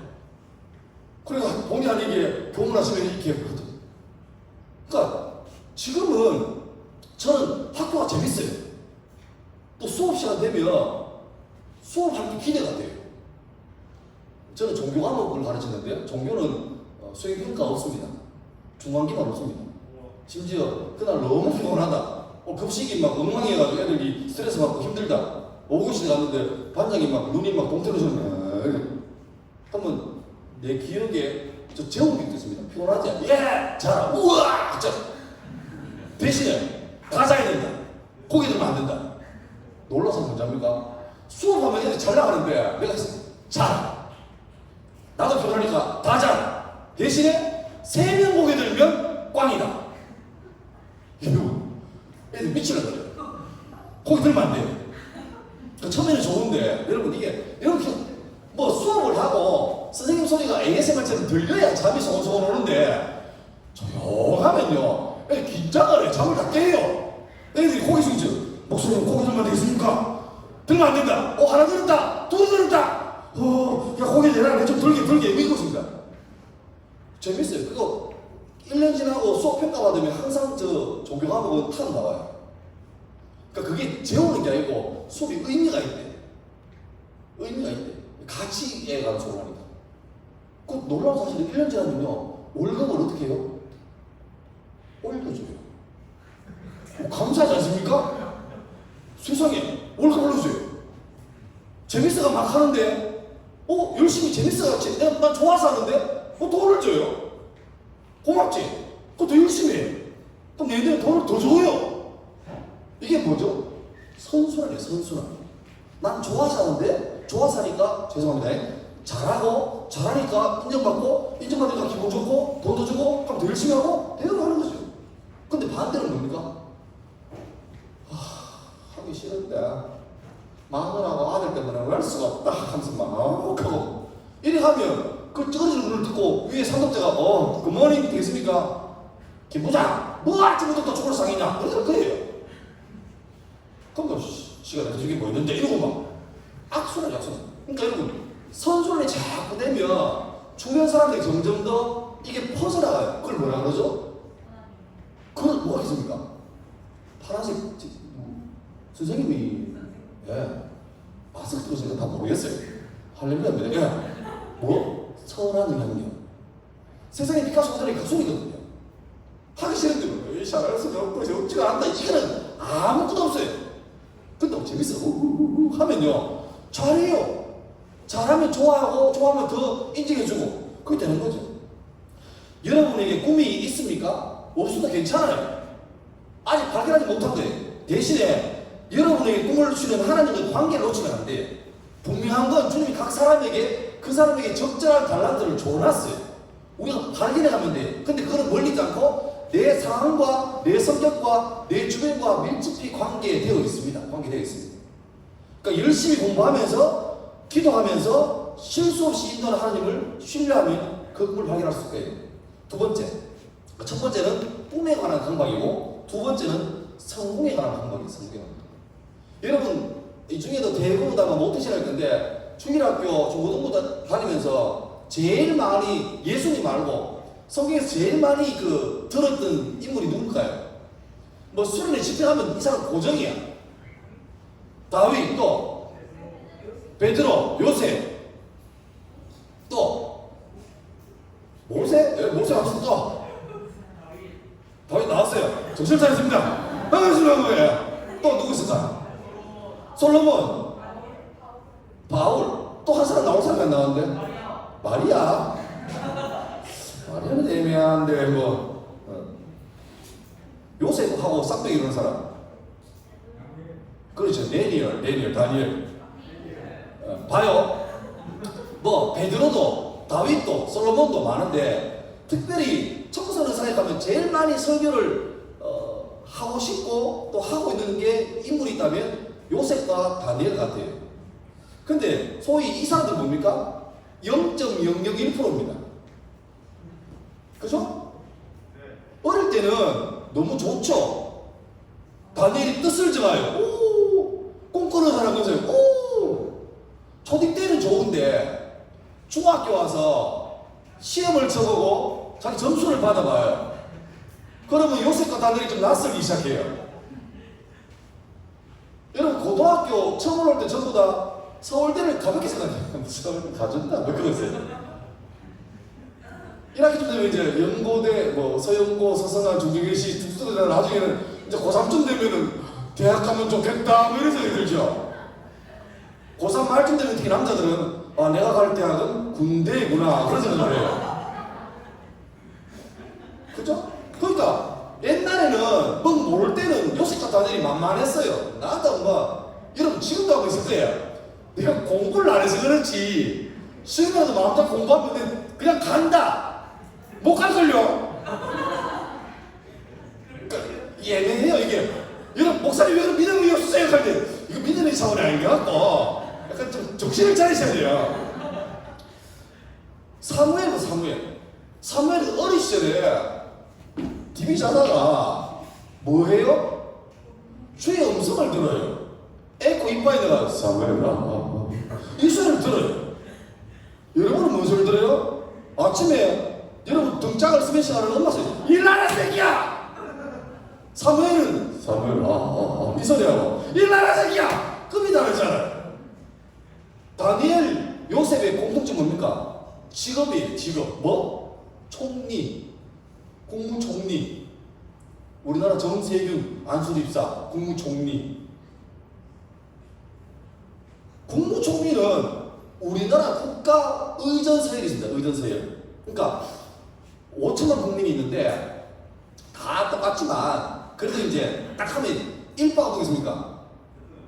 그러니까 본의 아니게 교문하시면 이렇게 하거든. 그러니까 지금은 저는 학교가 재밌어요. 또 수업 시간 되면 수업할 때 기대가 돼요. 저는 종교 과목을 가르치는데요. 종교는 수행평가 없습니다. 중간기만 없습니다. 심지어 그날 너무 피곤하다. 급식이 막 엉망해가지고 애들이 스트레스 받고 힘들다. 오후시대 갔는데 반장이 막 눈이 막 동태로서는 그러면 내 기억에 저 제목이 있습니다. 피곤하지? 예! 자, 우와! 자. 대신에 다 자야 된다. 고기 들면 안 된다. 놀라서 뭔지합니까? 수업하면 애들 잘 나가는데 내가 자. 나도 피곤하니까 다 자. 대신에 3명 고기 들면 꽝이다. 애들 미치는 거예요. 고기 들면 안 돼요. 처음에는 좋은데 여러분 이게 이렇게 뭐 수업을 하고 선생님 소리가 ASMR처럼 들려야 잠이 소곤소곤 오는데 조용하면요 애들 긴장을 해. 잠을 다 깨요. 애들이 고개 숙이죠. 목소리는 고개 들면 되겠습니까? 들면 안 된다. 하나 들었다. 둘 들었다. 야 고개 내라. 좀 들게 이거습니다. 재밌어요. 그거 1년 지나고 수업 평가 받으면 항상 저 종교 과목은 탑 나와요. 그러니까 그게 재우는 게 아니고 수업이 의미가 있대. 의미가 있대. 가치에 관한 수업을 하니까. 그 놀라운 사실은 1년 지나면요 월급을 어떻게 해요? 올려줘요. 감사하지 않습니까? 세상에 월급 올려줘요. 재밌어가 막 하는데 열심히 재밌어가 난 좋아서 하는데 돈을 줘요. 고맙지? 그거 더 열심히 해. 그럼 얘네들은 돈을 더 줘요. 이게 뭐죠? 선순환이에요. 선순환. 난 좋아서 하는데 좋아서 하니까 죄송합니다. 잘하고 잘하니까 인정받고 인정받으니까 기분 좋고 돈도 주고 그럼 더 열심히 하고 대우를 하는 거죠. 근데 반대는 뭡니까? 하기 싫은데 마누라하고 아들 때문에 할 수가 없다 하면서 막 하고 이래 하면 그 쩌리는 눈을 듣고 위에 상급자가 굿모닝 되겠습니까? 김부장 뭐 아침부터 죽을 상이냐 그럴 거예요. 그럼 시간에 저게 뭐 있는데 이러고 막 악순환이 악순환. 그러니까 여러분 선순환이 자꾸 되면 주변 사람들이 점점 더 이게 퍼져나가요. 그걸 뭐라 그러죠? 그건 뭐가 있습니까? 파란색 선생님이 마스크 쓰니까 다 모르겠어요. 할렐루야입니다. 뭐? 선한 영향력. 세상에 피카소 모델이 각성이거든요. 하기 싫은데 잘할 수는 없고 없지가 않다. 이거는 아무것도 없어요. 근데 재밌어. 하면요 잘해요. 잘하면 좋아하고 좋아하면 더 인정해주고 그게 되는 거죠. 여러분에게 꿈이 있습니까? 없어도 괜찮아요. 아직 발견하지 못한 거예요. 대신에 여러분에게 꿈을 주는 하나님과의 관계를 놓치면 안 돼요. 분명한 건 주님이 각 사람에게 그 사람에게 적절한 달란트를 줘놨어요. 우리가 발견해가면 돼요. 근데 그거는 멀리 않고 내 상황과 내 성격과 내 주변과 밀접히 관계되어 있습니다. 관계되어 있습니다. 그러니까 열심히 공부하면서 기도하면서 실수 없이 인도하는 하나님을 신뢰하면 그 꿈을 발견할 수 있어요. 두 번째, 첫 번째는 꿈에 관한 강박이고 두 번째는 성공에 관한 강박이에요. 성공에 관한 강박. 여러분 이 중에도 대부분 아마 못 드시는 건데 중일학교, 중고등부 다니면서 제일 많이 예수님 말고 성경에서 제일 많이 들었던 인물이 누굴까요? 뭐 수련회 집회하면 이 사람 고정이야. 다윗, 또 베드로, 요셉, 또 모세? 모세 합시다. 또 다윗 나왔어요. 정신 차렸습니다. 반갑습니다. 또 누구 있을까? 솔로몬, 바울, 또 한 사람 나올 사람이 안 나왔는데? 마리아. 마리아는 애매한데 요셉하고 쌍둥이 이루는 사람. 그렇죠. 다니엘. 봐요. 뭐 베드로도 다윗도 솔로몬도 많은데 특별히 청소년사에 가면 제일 많이 설교를 하고 싶고 또 하고 있는 게 인물이 있다면 요셉과 다니엘 같아요. 근데 소위 이 사람들 뭡니까? 0.001%입니다. 그죠? 어릴 때는 너무 좋죠. 다니엘이 뜻을 정하여 오, 꿈꾸는 사람 거세요. 오, 초딩 때는 좋은데 중학교 와서 시험을 쳐보고 자기 점수를 받아봐요. 그러면 요셉과 다니엘이 좀 낯설기 시작해요. 여러분 고등학교 처음 올 때 전부 다 서울대를 가볍게 생각해요. 서울 가졌나? 뭐 그러세요? 1학기쯤 되면 이제 연고대, 뭐 서영고, 서성한, 중경일시, 특수대들 나중에는 이제 고3쯤 되면은 대학 가면 좋겠다 뭐 이런 생각이 들죠. 고3 말쯤 되면 특히 남자들은 아 내가 갈 대학은 군대구나 그런 생각을 해요. 그죠? 그러니까 옛날에는 뭐 모를 때는 요셉과 다니엘이 만만했어요. 나도 뭐 여러분 지금도 하고 있을 거예요. 내가 공부를 안 해서 그렇지 시험에도 마음 잡고 공부하면 그냥 간다. 못 갈걸요? 그러니까 예매해요 이게. 여러분 목사님 왜 믿음이 없으세요? 할 때 이거 믿음의 차원이 아닌 것 같고 약간 좀 정신을 차리셔야 돼요. 사무엘은 어린 시절에 TV 자다가 뭐 해요? 주의 음성을 들어요. 에코 이빨에 내가 사무엘아 이 소리를 들어요. 여러분은 뭔 소리를 들어요? 아침에 여러분 등짝을 스매싱 하는 엄마 소리 일어나라 새끼야! 사무엘은 사무엘 이 소리하고 일어나라 새끼야! 급이 다르잖아요. 다니엘 요셉의 공통점 뭡니까? 직업이에요. 직업 뭐? 총리 국무총리. 우리나라 정세균 안수립사 국무총리. 국무총리는 우리나라 국가의전서열이 있습니다. 의전서열. 그러니까 5천만 국민이 있는데 다 똑같지만 그래도 이제 딱 하면 1바가 누구겠습니까?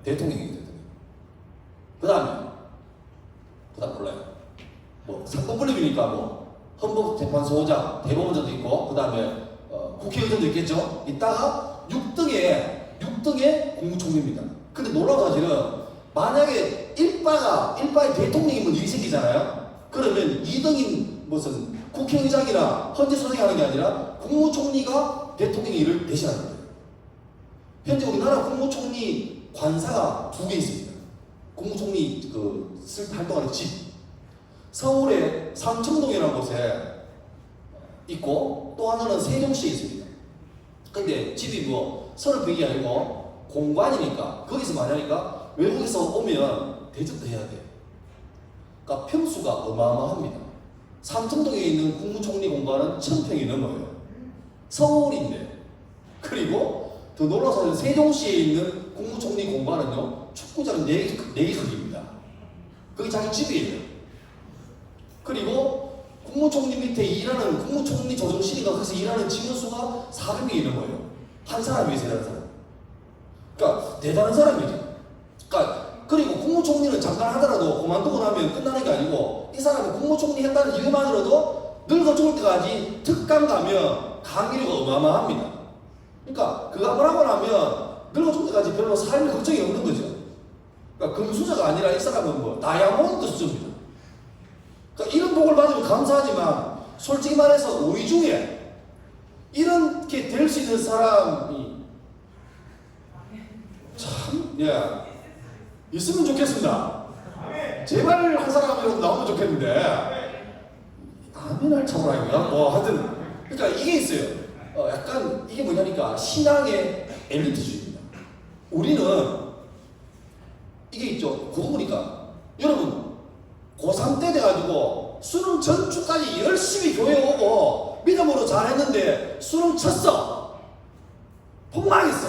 대통령이 그 다음 몰라요. 뭐 상권분립이니까 뭐 헌법재판소장, 대법원장도 있고 그 다음에 국회의장도 있겠죠. 이따가 6등의 국무총리입니다. 근데 놀라운 사실은 만약에 1바의 대통령이면 일이 생기잖아요. 그러면 2등인 무슨 국회의장이나 헌재소장이 하는 게 아니라 국무총리가 대통령의 일을 대신하는 거예요. 현재 우리나라 국무총리 관사가 2개 있습니다. 국무총리 활동하는 집. 서울의 삼청동이라는 곳에 있고 또 하나는 세종시에 있습니다. 근데 집이 뭐 서울벽이 아니고 공관이니까 거기서 말하니까 외국에서 오면 대접도 해야 돼요. 그러니까 평수가 어마어마합니다. 삼청동에 있는 국무총리 공간은 1000평이 넘어요. 서울인데. 그리고 더 놀라서 세종시에 있는 국무총리 공간은요 축구장 4개 크기입니다. 그게 자기 집이에요. 그리고 국무총리 밑에 일하는 국무총리 조정실이가 거기서 일하는 직원수가 400명이 넘어요. 한 사람 위해서 일하는 사람. 그러니까 대단한 사람이죠. 그리고 국무총리는 잠깐 하더라도 그만두고 나면 끝나는 게 아니고 이 사람이 국무총리 했다는 이유만으로도 늙어 죽을 때까지 특감 가면 강의료가 어마어마합니다. 그러니까 그거 한번 하고 나면 늙어 죽을 때까지 별로 삶의 걱정이 없는 거죠. 그러니까 금수저가 아니라 이 사람은 뭐 다이아몬드 수준입니다. 그러니까 이런 복을 받으면 감사하지만 솔직히 말해서 우리 중에 이렇게 될 수 있는 사람이 참 있으면 좋겠습니다. 제발 한 사람이라도 나오면 좋겠는데 아멘할 참으라니까 뭐 하여튼 그러니까 이게 있어요. 약간 이게 뭐냐니까 신앙의 엘리트주의입니다. 우리는 이게 있죠. 고등부니까 여러분 고3 때 돼가지고 수능 전주까지 열심히 교회 오고 믿음으로 잘했는데 수능 쳤어. 폭망했어.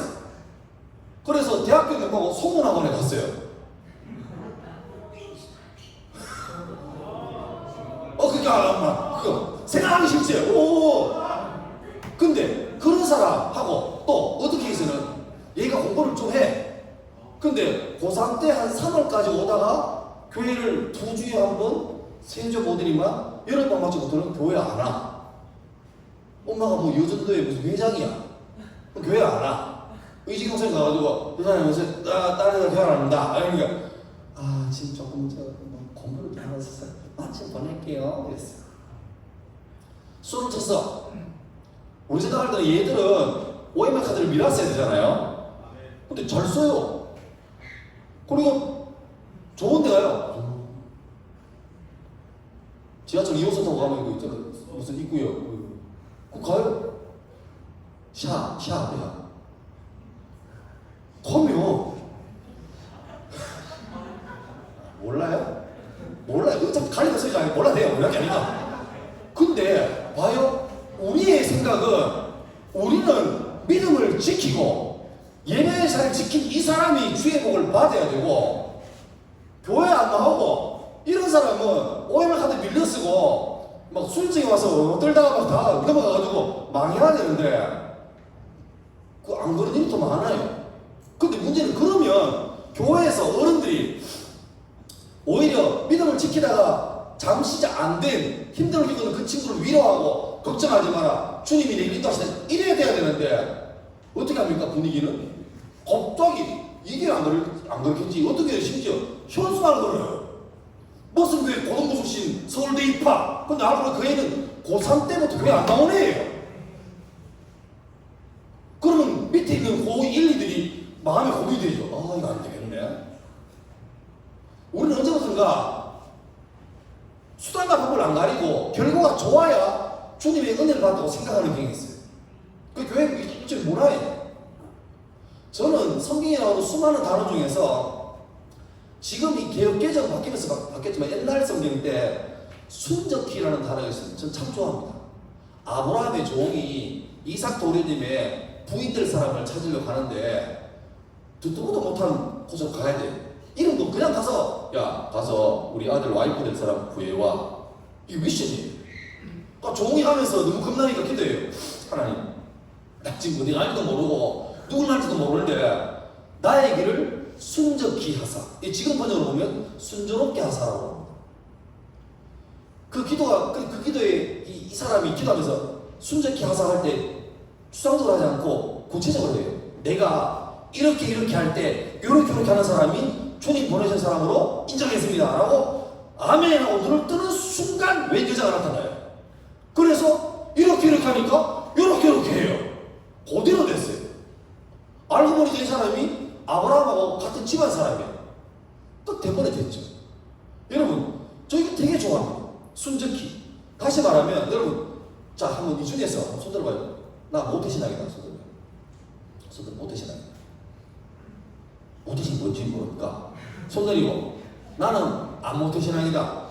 그래서 대학교 등록하고 소문학원에 갔어요. 그러니까 그거 생각하기 싫지. 근데 그런 사람하고 또 어떻게 해서는 얘가 공부를 좀 해. 근데 근데 고3 때 한 3월까지 오다가 교회를 2주에 한 번, 세주 모델이만 여름방 마치고부터는 교회 안 와. 엄마가 뭐 여전도에 무슨 회장이야. 교회 안 와. 의식동생 가가지고 회장님 요새 딸이가 교회 안 온다. 그러니까 지금 조금 공부를 좀 하면서 마침 보낼게요. 그랬어. 수업을 쳤어. 우리 생각할 때는 얘들은 OMR 카드를 밀었어야 되잖아요. 근데 잘 써요. 그리고 좋은 데 가요. 지하철 2호선 타고 가면 이거 있잖아. 무슨 입구요. 그거 가요. 샤. 커며. 몰라요? 어차피 가리가 쓰지 않아요. 몰라요. 몰라 게 아니까. 근데 봐요. 우리의 생각은 우리는 믿음을 지키고 예배의 잘 지킨 이 사람이 주의 복을 받아야 되고 교회 안 나오고 이런 사람은 OMR 카드 밀려쓰고 막 수련증에 와서 떨다가 막 다 넘어가가지고 망해야 되는데 그 안 그런 일이 더 많아요. 근데 문제는 그러면 교회에서 어른들이 오히려 믿음을 지키다가 잠시 안 된 힘들어 죽는 그 친구를 위로하고 걱정하지 마라. 주님이 내 인도하시다. 이래야 돼야 되는데 어떻게 합니까? 분위기는 갑자기 이게 안 그렇겠지. 어떻게 심지어 현수막을 걸어요. 무슨 교회 고등부 출신 서울대 입학. 근데 알고 그 애는 고3 때부터 교회 안 나온 애예요. 그러면 밑에 있는 고1, 2들이 마음에 고민이 되죠. 이거 안 되겠네. 우리는 언제부턴가 수단과 방법을 안 가리고 결과가 좋아야 주님의 은혜를 받다고 생각하는 경향이 있어요. 그 교회 일종의 문화예요. 저는 성경에 나오는 수많은 단어 중에서 지금 이 개혁 개정 바뀌면서 바뀌었지만 옛날 성경 때 순적기라는 단어가 있어요. 전 참 좋아합니다. 아브라함의 종이 이삭 도련님의 부인 될 사람을 찾으려고 하는데 듣도 보도 못한 곳으로 가야 돼. 이름도 그냥 가서 우리 아들 와이프 될 사람 구해와. 이게 미션이에요. 그러니까 종이 가면서 너무 겁나니까 기도해요. 하나님, 나 지금 어디 갈지도 모르고 누굴 날지도 모르는데 나의 길을 순적히 하사. 지금 번역으로 보면 순조롭게 하사라고 합니다. 그 기도에 이 사람이 기도하면서 순적히 하사 할 때 추상적으로 하지 않고 구체적으로 해요. 내가 이렇게 할 때 이렇게 하는 사람이 주님 보내신 사람으로 인정했습니다. 라고 아멘 하고 눈을 뜨는 순간 웬 여자가 나타나요. 그래서 이렇게 하니까 이렇게 해요. 그대로 됐어요. 알고 보니 이 사람이 아브라함하고 같은 집안 사람이에요. 딱 대번에 됐죠. 여러분, 저 이거 되게 좋아합니다. 순적히. 다시 말하면 여러분, 자 한번 이 중에서 손 들어봐요. 나 모태신앙이다. 손 들어. 모태신앙이다. 모태신 뭔지 모르니까 손 내리고. 나는 안 모태신앙이다.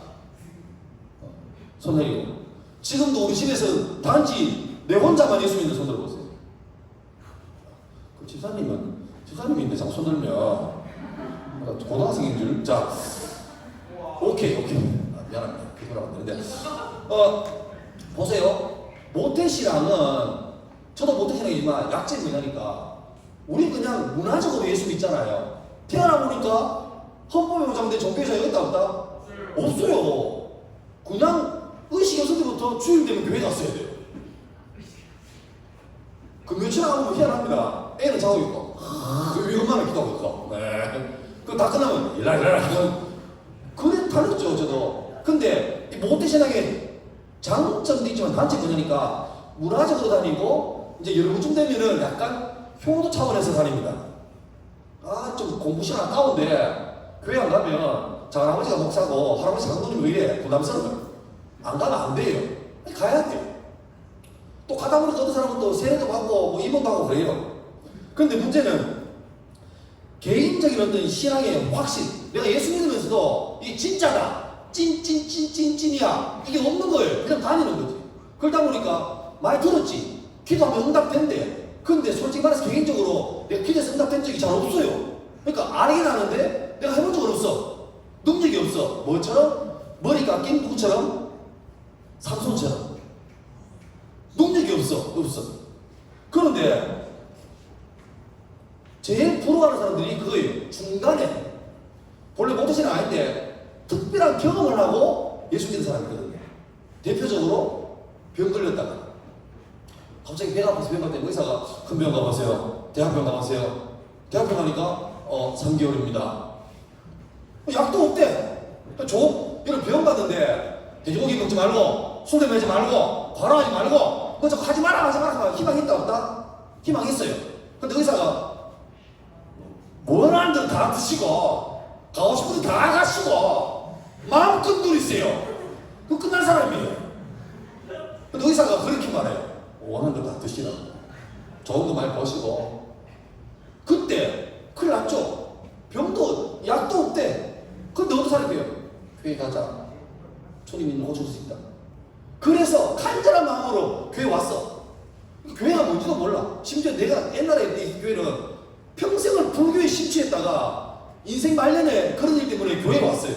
손 내리고. 지금도 우리 집에서 단지 내 혼자만 예수 믿는 손 들어보세요. 그 집사님인데 자꾸 손 들면 고등학생인 줄. 자, 오케이. 미안합니다. 그거라고 안 되는데. 보세요. 모태신앙은 저도 모태신앙이지만 약재 문화니까 우리 그냥 문화적으로 예수 믿잖아요. 태어나 보니까 헌법에 보장된 종교의사가 있다 없다? 없어요. 그냥 의식이 없을 때부터 주일 되면 교회 갔어야 돼요. 그 며칠 안 하면 희한합니다. 애는 자고 있고 우리 엄마는 기도하고 있고 그 다 끝나면 일라 그래 달랐죠. 저도. 근데 이 모태신앙의 장점도 있지만 단점이 뭐냐니까 문화적으로 다니고 이제 여러분쯤 되면은 약간 효도 차원에서 다닙니다. 좀 공부 시간 다운데 교회 안 가면 장할아버지가 목사고 할아버지가 강도님 왜 이래 부담스러워요. 안 가면 안 돼요. 가야 돼요. 또 가다 보니까 어떤 사람은 또 세례도 받고 뭐 입원도 하고 그래요. 근데 문제는 개인적인 어떤 신앙의 확신. 내가 예수 믿으면서도 이게 진짜다. 찐이야. 이게 없는 거예요. 그냥 다니는 거지. 그러다 보니까 많이 들었지. 기도하면 응답된대. 근데 솔직히 말해서 개인적으로 내가 기도해서 응답된 적이 잘 없어요. 그러니까 알긴 아는데 내가 해본 적은 없어. 능력이 없어. 뭐처럼? 머리가 낀 누구처럼? 삼손처럼. 능력이 없어. 그런데 제일 부러워하는 사람들이 그거예요. 중간에 본래 모태신앙 아닌데 특별한 경험을 하고 예수 믿는 사람이거든요. 대표적으로 병 걸렸다가 갑자기 배가 아파서 병 갔더니 의사가 큰 병 가보세요. 대학병 가보세요. 대학병 가니까 3개월입니다. 약도 없대. 이런 병 갔는데 돼지고기 먹지 말고 술 매지 말고 과로하지 말고 그거 하지 마라 희망 있다 없다? 희망 있어요. 근데 의사가 원하는 듯 다 드시고 가고 싶은 데 다 가시고 마음껏 누리세요. 그 끝날 사람이에요. 근데 의사가 그렇게 말해요. 원하는 거 다 드시라. 좋은 거 많이 버시고. 그때 큰일 났죠. 병도 약도 없대. 근데 어떤 사람이에요? 교회 가자. 주님이 고쳐줄 수 있다. 그래서 간절한 마음으로 교회 왔어. 교회가 뭔지도 몰라. 심지어 내가 옛날에 이 교회는 평생을 불교에 심취했다가 인생 말년에 그런 일 때문에 교회에 왔어요.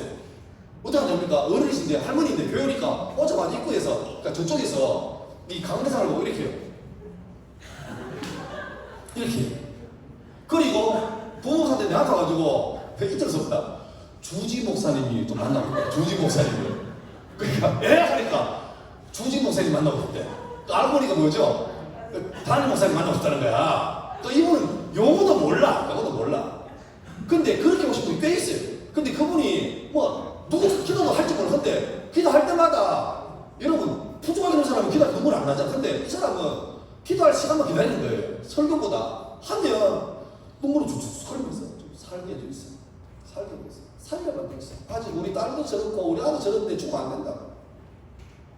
어떻게 됩니까? 어른이신데 할머니인데 교회 오니까 오자마자 입구에서 그러니까 저쪽에서 이 강대상을 보고 이렇게 해요. 이렇게. 그리고 부모사한테 내한테 와가지고 잊을 수 없다. 주지 목사님이 또 만나고 있대. 주지 목사님이. 그러니까 하니까 주지 목사님 만나고 있대. 또 알고 보니까 뭐죠? 담임 목사님 만나고 있다는 거야. 또 이분은 영어도 몰라. 근데 그렇게 오신 분이 꽤 있어요. 근데 그분이 누구 기도도 할지 모르는데 기도할 때마다 여러분 부족하게 하는 사람은 기도할 눈물 안 나잖아. 근데 이 사람은 기도할 시간만 기다리는 거예요. 설교보다 하면 눈물을 쭉 흘리면서 살게 해주겠어. 살려만 되겠어. 아직 우리 딸도 저렇고 우리 아도 저런데 죽으면 안 된다.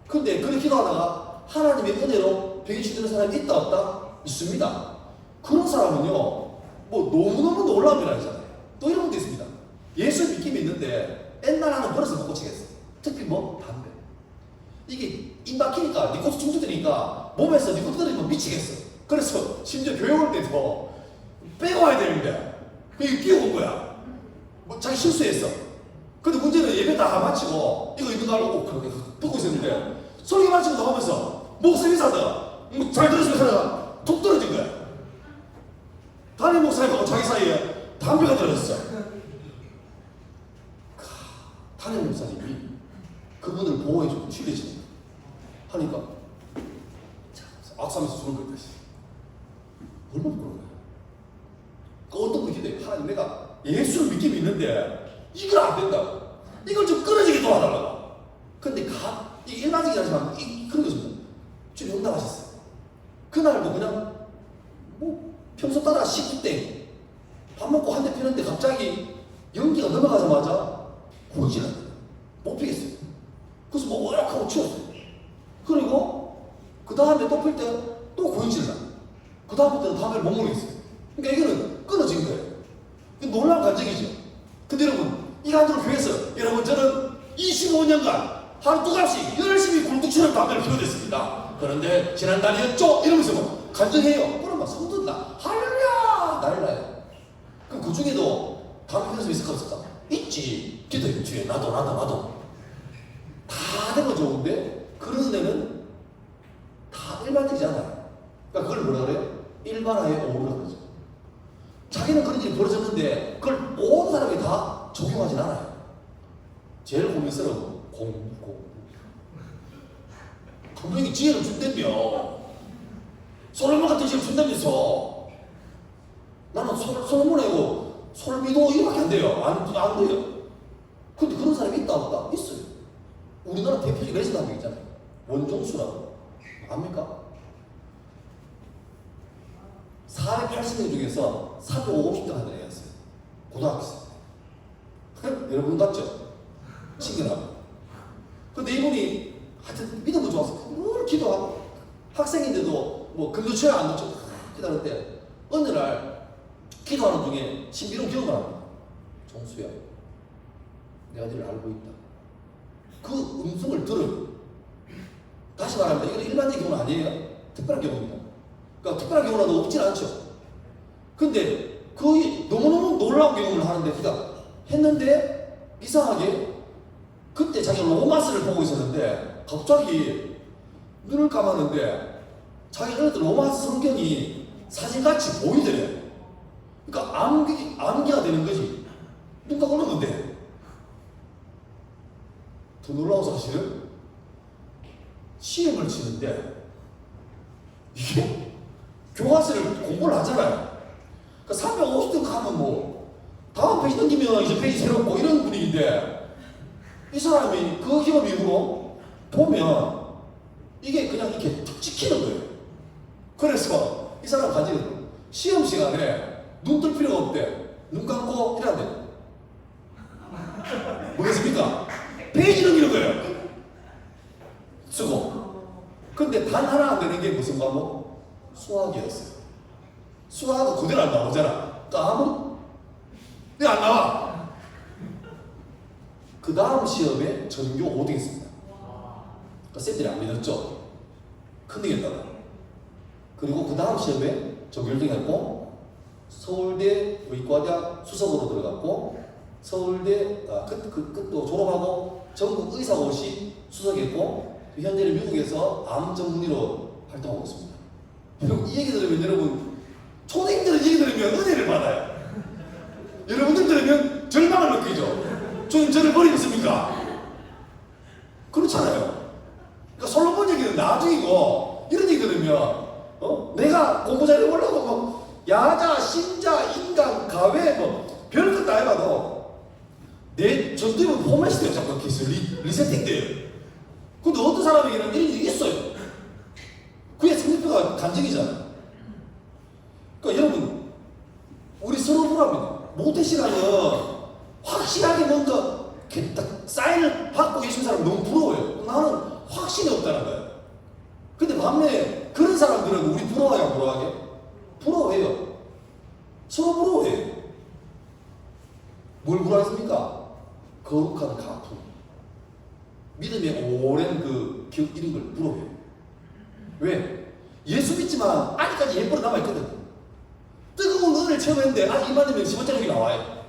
근데 그렇게 기도하다가 하나님의 은혜로 병이 치드는 사람이 있다 없다? 있습니다. 그런 사람은요 너무너무 놀라운 변화이잖아요. 또 이런 것도 있습니다. 예수 믿긴 믿는데 옛날 하는 버릇을 못 고치겠어. 특히 담배. 이게 입 막히니까 니코틴 충족되니까 몸에서 니코틴 떨어지면 미치겠어. 그래서 심지어 교회 올 때도 빼고 와야 되는데 이게 끼워온 거야. 자기 실수했어. 근데 문제는 예배 다 마치고 이거 있는 거 알고 그렇게 듣고 있었는데 설교 마치고 나오면서 목사님 사다가 잘 들었으면 하다가 툭 떨어진 거야. 담임 목사님하고 자기 사이에 담배가 떨어졌어. 담임 목사님이 그분을 보호해주고 치료해주는 하니까 악수하면서 주는 거 있다. 얼마나 그런 거야. 어떤 분이 기도해. 하나님 내가 예수를 믿긴 믿는데 이걸 안 된다고. 이걸 좀 끊어지게 도와달라고. 근데 이게 일반적이긴 하지만 그런 거죠. 주님 응답하셨어요. 그날도 그냥 평소 따라 19대 밥 먹고 한 대 피는데 갑자기 연기가 넘어가자마자 고지를 못 피겠어요. 그래서 오락하고 치웠어요. 그리고 그 다음에 또 필 때 또 고지를 나. 그 다음부터는 담배를 못 먹겠어요. 그러니까 이거는 끊어진 거예요. 놀라운 간증이죠. 근데 여러분 이 간증을 위해서 여러분 저는 25년간 하루 두 갑씩 열심히 굴뚝처럼 담배를 피워댔습니다. 그런데 지난달이었죠? 이러면서 간증해요. 그러면 성도 나 할렐루야 날라요. 그럼 그 중에도 담배 피는 사람 있을까 없을까? 있지. 기도해 주에 나도 다 되면 좋은데 그런 애는 다 일반적이지 않아요. 그러니까 그걸 뭐라 그래요? 일반화의 오류라고 그러죠. 자기는 그런 일이 벌어졌는데 그걸 모든 사람이 다 적용하진 않아요. 제일 고민스러운 공부. 분명히 지혜를 준다며. 솔로몬 같은 지혜를 준다면서. 나는 솔로몬이고 솔미도 이거밖에 안 돼요. 안 돼요. 근데 그런 사람이 있다 없다? 있어요. 우리나라 대표적 레전드 한 명 있잖아요. 원종수라고. 압니까? 480명 중에서 450등 하는 애였어요. 고등학생. 여러분 같죠? 친근하고. 근데 이분이 하여튼 믿음은 좋았어. 늘 기도하고. 학생인데도 금도 쳐야 안 놓쳐. 기다릴 때 어느 날 기도하는 중에 신비로운 경험을 합니다. 종수야, 내가 너를 알고 있다. 그 음성을 들어요. 다시 말하면 이건 일반적인 경우는 아니에요. 특별한 경우입니다. 그러니까 특별한 경우라도 없진 않죠. 근데 거의 너무너무 놀라운 경험을 하는데 그가 했는데 이상하게 그때 자기가 로마스를 보고 있었는데 갑자기 눈을 감았는데 자기가 읽었던 로마스 성경이 사진같이 보이더래. 그러니까 암기가 되는 거지. 눈 감고는 건데. 더 놀라운 사실은 시험을 치는데 이게 교과서를 공부를 하잖아요. 그러니까 350등 가면 뭐 다음 페이지 넘기면 이제 페이지 새롭고 이런 분위기인데 이 사람이 그 기업 이후로 보면 이게 그냥 이렇게 툭 찍히는 거예요. 그래서 이 사람 가지고 시험 시간에 눈 뜰 필요가 없대. 눈 감고 이래야 돼. 뭐겠습니까? 페이지 넘기는 거예요. 쓰고. 근데 단 하나 안 되는 게 무슨 과목? 수학이었어요. 수학은 그대로 안 나오잖아. 까먹? 근데 안 나와. 그 다음 시험에 전교 5등 했습니다. 그러니까 쌤들이 안 믿었죠. 큰일이었다고. 그리고 그 다음 시험에 전교 1등 했고 서울대 의과대학 수석으로 들어갔고 서울대 끝도 졸업하고 전국 의사고시 수석했고 현재는 미국에서 암 전문의로 활동하고 있습니다. 이 얘기 들으면 여러분 초딩들은 이 얘기 들으면 은혜를 받아요. 여러분들 들으면 절망을 느끼죠. 저를 버리고 있습니까? 그렇잖아요. 그러니까 솔로몬 얘기는 나중이고 이런 얘기 들으면 내가 공부 잘해보려고 뭐 야자, 신자, 인간, 가외 뭐 별것 다 해봐도 내 전투는 포맷이 돼요. 자꾸 계속 리세팅 돼요. 근데 어떤 사람에게는 이런 일이 있어요. 그게 성적표가 간증이잖아요. 그러니까 여러분 우리 서로 부합니다. 모태 시간은 확실하게 뭔가 이렇게 딱 사인을 받고 계신 사람 너무 부러워요. 나는 확신이 없다는 거예요. 근데 반면에 그런 사람들은 우리 부러워야 안 부러워하게? 부러워해요. 서로 부러워해요. 뭘 부러워했습니까? 거룩한 가품. 믿음의 오랜 그 기억 이런 걸 부러워해요. 왜? 예수 믿지만 아직까지 예뻐로 남아있거든. 뜨거운 은혜를 체험했는데 아직 이만하면 10원짜리 나와요.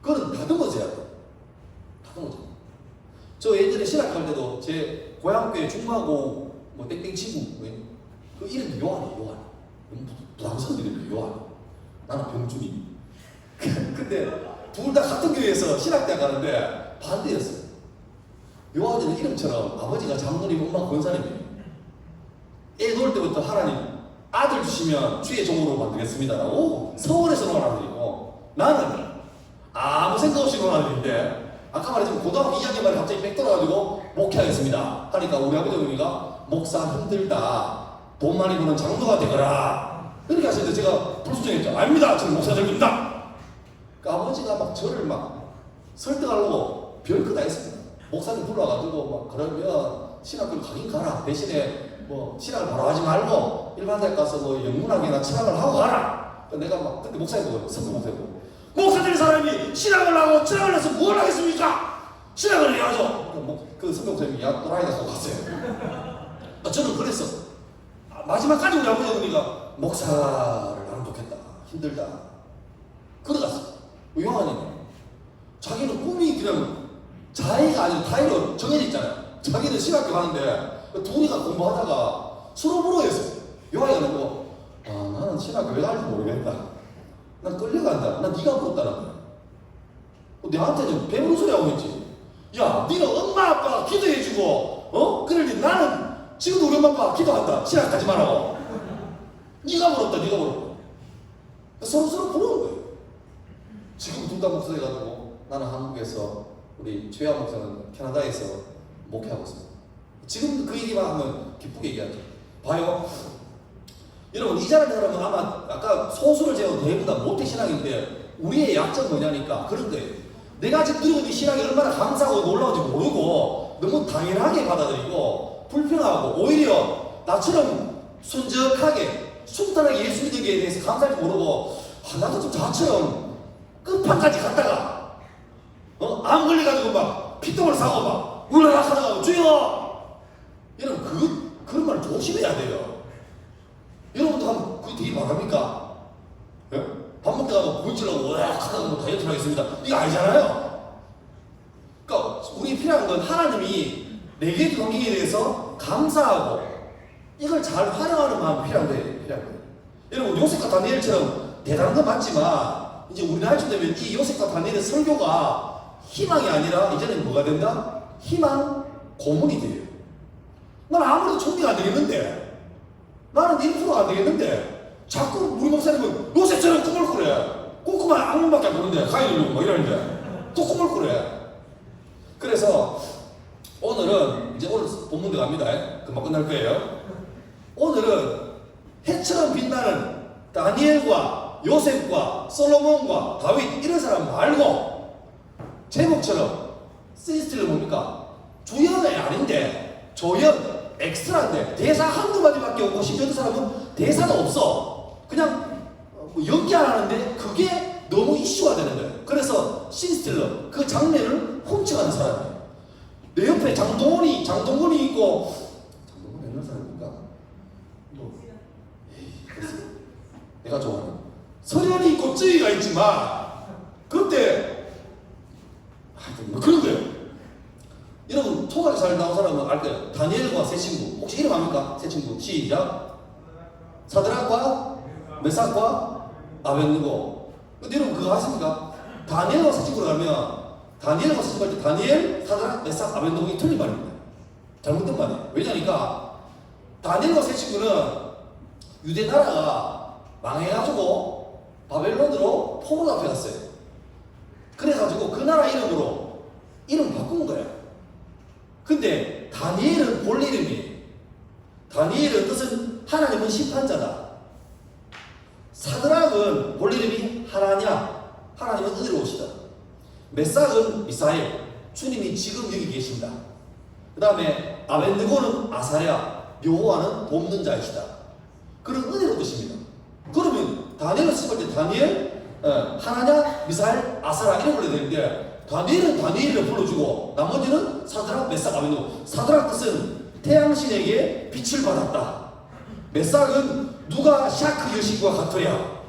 그건 다듬어져야 돼. 다듬어져. 저 예전에 신학할 때도 제 고향교회 중마고 뭐 땡땡 친구 그 이름이 요한이에요. 요한. 부담스러운 이름이에요. 요한. 나는 병준이. 근데 둘 다 같은 교회에서 신학대학 가는데 반대였어요. 요한이는 이름처럼 아버지가 장로님, 엄마가 권사님이에요. 애 놓을 때부터 하나님 아들 주시면 주의 종으로 만들겠습니다라고 서울에서 놓은 아들이고 나는 아무 생각 없이 놓은 아들인데 아까 말했지만 고등학교 2학년 말에 갑자기 빽 돌아가지고 목회하겠습니다 하니까 우리 아버지 어머니가 목사 힘들다 돈 많이 버는 장로가 되거라 이렇게 하시는데 제가 불수정했죠. 아닙니다. 저는 목사 적입니다. 그러니까 아버지가 막 저를 막 설득하려고 별거 다 했습니다. 목사님 불러가지고 막 그러면 신학교를 가긴 가라. 대신에 뭐 신학을 바로 하지 말고 일반대학 가서 뭐 영문학이나 철학을 하고 가라. 내가 막 그때 목사님 선거 못하고 목사들 사람이 신학을 하고 철학을 해서 뭘 하겠습니까? 신학을 해야죠. 그 선거 목사님이 야 또라이 갖고 갔어요. 저는 그랬어. 마지막까지 우리 아버지 어머니가 목사를 하면 좋겠다. 힘들다. 그러갔어. 요한이 자기는 꿈이 그냥 자의가 아니라 타의로 정해져 있잖아요. 자기는 신학교 가는데 둘이가 공부하다가 서로 부러워했어요. 요한이가 그러고 나는 신학교 왜 갈지 모르겠다. 난 끌려간다. 난 네가 부럽다는 거야. 내한테는 배부른 소리 하고 있지. 야, 네가 엄마 아빠가 기도해주고 그러니 나는 지금도 우리 엄마 아빠가 기도한다. 신학 가지 말라고. 네가 부럽다. 네가 부럽다. 서로 부러운 거예요. 지금 둘 다 목사 해가지고 나는 한국에서 우리 최하 목사는 캐나다에서 목회하고 있습니다. 지금 그 얘기만 하면 기쁘게 얘기하죠. 봐요. 여러분 이 자리에 사람은 아마 아까 소수를 제가 대부분 다 모태신앙인데 우리의 약점 뭐냐니까 그런 거예요. 내가 지금 누리고 있는 신앙이 얼마나 감사하고 놀라운지 모르고 너무 당연하게 받아들이고 불평하고 오히려 나처럼 순적하게 순탄하게 예수 믿기에 대해서 감사할지 모르고 나도 좀 저처럼 끝판까지 갔다가 암 걸려가지고 막 피똥을 싸고 막 울라락 하다가 주여! 여러분 그런 말 조심해야 돼요. 여러분도 하면 그게 되게 바랍니까? 예? 밥 먹다가 굴질라고 오락 하다가 뭐 다이어트를 하겠습니다. 이거 아니잖아요. 그러니까 우리 필요한 건 하나님이 내게 준 환경에 대해서 감사하고 이걸 잘 활용하는 마음이 필요한 거예요. 여러분 요셉과 다니엘처럼 대단한 건 맞지만 이제 우리 나이쯤 되면 이 요셉과 다니엘의 설교가 희망이 아니라 이제는 뭐가 된다? 희망 고문이 돼요. 난 아무래도 총리가 안 되겠는데, 나는 인프로가 안 되겠는데, 자꾸 우리 목사님은 요셉처럼 꿈을 꾸래. 꿈꾸면 악몽밖에 안 꾸는데, 가이들려고 막 이러는데, 또 꿈을 꾸래. 그래서 오늘은, 이제 오늘 본문 들어갑니다. 금방 끝날 거예요. 오늘은 해처럼 빛나는 다니엘과 요셉과 솔로몬과 다윗 이런 사람 말고 제목처럼 시스템을 뭡니까? 주연이 아닌데 조연, 엑스트라인데 대사 한두 마디밖에 없고 심지어 그 사람은 대사도 없어. 그냥 연기 안 하는데 그게 너무 이슈가 되는 거예요. 그래서 신스틸러 그 장면을 훔쳐가는 사람이에요. 내 옆에 장동건이 있고, 장동건이 옛날 사람인가? 내가 좋아하는 서련이 있고 쯔위가 있지만 그때 하여튼 뭐 그런 거예요. 여러분 토각이 잘 나온 사람은 알 거예요. 다니엘과 세 친구 혹시 이름 압니까? 세 친구 시작. 사드락과 메삭과 아벳느고. 근데 여러분 그거 아십니까? 다니엘과 세 친구로 가면 다니엘과 세 친구 할 때 다니엘, 사드락, 메삭, 아벳느고이 틀린 말입니다. 잘못된 말이에요. 왜냐니까 다니엘과 세 친구는 유대 나라가 망해가지고 바벨론으로 포로 잡혀갔어요. 그래가지고 그 나라 이름으로 이름 바꾼 거예요. 근데 다니엘은 본래 이름이, 다니엘의 뜻은 하나님은 심판자다. 사드락은 본래 이름이 하나냐, 하나님은 은혜로우시다. 메삭은 미사엘, 주님이 지금 여기 계신다. 그 다음에 아벳느고는 아사랴, 여호와는 돕는 자이시다. 그런 은혜로 뜻입니다. 그러면 다니엘을 쓸 때 다니엘, 하나냐, 미사엘, 아사라 이런 걸로 되는데 다니엘은 다니엘을 불러주고 나머지는 사드락, 메삭, 아벳느고. 사드락 뜻은 태양신에게 빛을 받았다. 메삭은 누가 샤크 여신과 같으랴.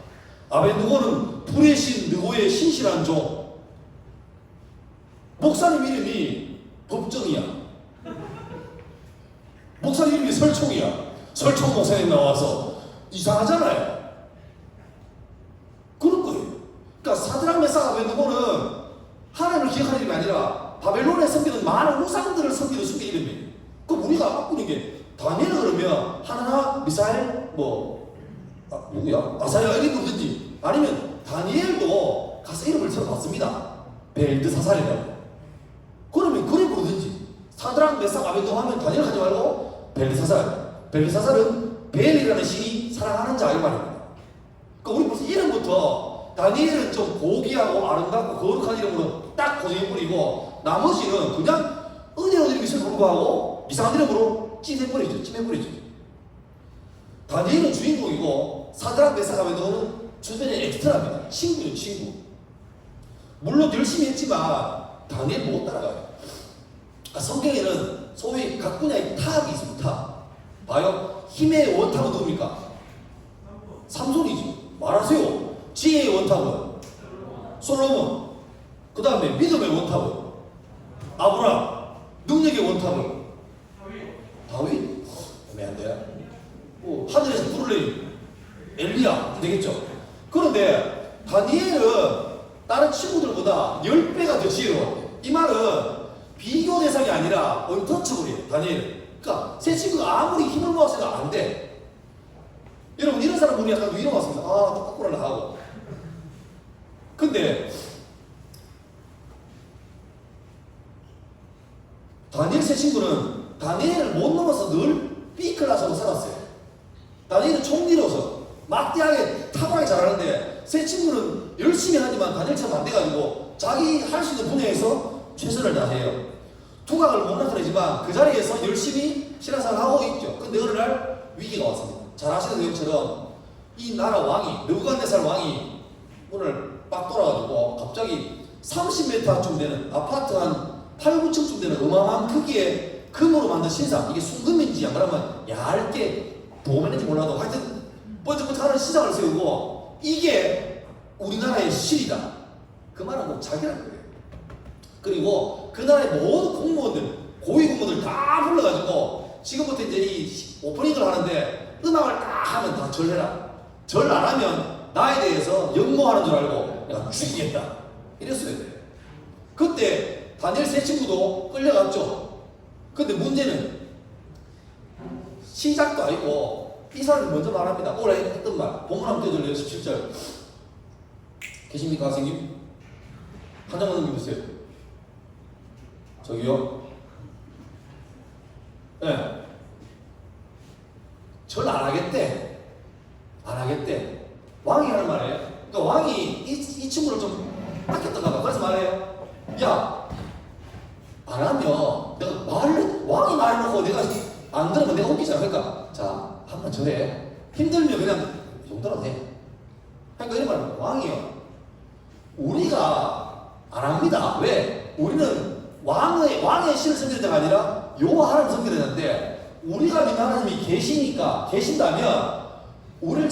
아벳느고는 불의 신 느고의 신실한 종. 목사님 이름이 법정이야. 목사님 이름이 설총이야. 설총 목사님 나와서 이상하잖아요. 그런 거예요. 그러니까 사드락, 메삭, 아벳느고는 하나님을 기억하는 이름이 아니라 바벨론에 섬기는 많은 우상들을 섬기는 숙의 이름이에요. 그럼 우리가 바꾸는 게 다니엘 그러면 하나나, 미사엘, 누구야? 아사야 이름 부르든지 아니면 다니엘도 가서 이름을 들어봤습니다. 벨드사살이라고. 그러면 그래 부르든지 사드락, 메삭, 아벳느고 하면 다니엘 하지 말고 벨드사살. 벨드사살은 벨이라는 신이 사랑하는 자 이 말입니다. 그러니까 우리 벌써 이름부터 다니엘은 좀 고귀하고 아름답고 거룩한 이름으로 딱 고정해버리고 나머지는 그냥 은혜로 이름이 있을 불구하고 이상한 이름으로 찜해버리죠. 다니엘은 주인공이고 사드락, 메삭, 아벳느고는 주변의 엑스트라입니다. 친구예요, 친구. 물론 열심히 했지만 다니엘 못 따라가요. 성경에는 소위 각 분야의 탑이 있습니다. 탑. 봐요. 힘의 원탑은 누굽니까? 삼손이지. 말하세요. 지혜의 원탑은 솔로몬. 그 다음에 믿음의 원탑은 아브라함. 능력의 원탑은 다윗. 애매한데. 하늘에서 불을 내린 엘리야 되겠죠. 그런데 다니엘은 다른 친구들보다 10배가 더 지혜로워. 이 말은 비교 대상이 아니라 언터처블이에요. 다니엘은. 그러니까 새 친구가 아무리 힘을 모아서도 안 돼. 여러분 이런 사람 보면 약간 위로 왔습니다. 아, 또 거꾸로 하고. 근데 다니엘 새 친구는 다니엘을 못 넘어서 늘 B클래스로 살았어요. 다니엘은 총리로서 막대하게 탁월하게 잘하는데 새 친구는 열심히 하지만 다니엘처럼 안 돼가지고 자기 할 수 있는 분야에서 최선을 다해요. 두각을 못 나타내지만 그 자리에서 열심히 신앙생활을 하고 있죠. 근데 어느 날 위기가 왔습니다. 잘 아시는 내용처럼 이 나라 왕이 느부갓네살 왕이 오늘 빡 돌아가지고 갑자기 30m쯤 되는 아파트 한 8, 9층쯤 되는 어마어마한 크기의 금으로 만든 신상, 이게 순금인지 안 그러면 얇게 도매는지 몰라도 하여튼 번쩍번쩍하는 신상을 세우고 이게 우리나라의 실이다. 그 말은 꼭 자기라는 거예요. 그리고 그 나라의 모든 공무원들, 고위 공무원들 다 불러가지고 지금부터 이제 이 오프닝을 하는데 음악을 딱 하면 다 절해라. 절 안 하면 나에 대해서 역모하는 줄 알고 내가 죽이겠다 이랬어야 돼. 그때 다니엘 세 친구도 끌려갔죠. 근데 문제는 시작도 아니고 이 사람이 먼저 말합니다. 오래 했던 말. 본문 한번 떼줄래요? 17절 계십니까 선생님? 한 장만 넘겨주세요. 저기요. 네. 절 안 하겠대. 안 하겠대. 왕이 하는 말이에요. 그러니까 왕이 이 친구를 좀 아꼈던가 봐. 그래서 말해요. 야, 안 하면 내가 왕이 말해놓고 내가 안 들으면 내가 웃기잖아. 그러니까 자, 한번 절해. 힘들면 그냥 이 정도라도 해. 그러니까 이런 말이에요. 왕이요. 우리가 안 합니다. 왜? 우리는 왕의 신을 섬기는 자가 아니라 여호와 하나님 섬기는 자인데 우리가 믿는 하나님이 계신다면 우리를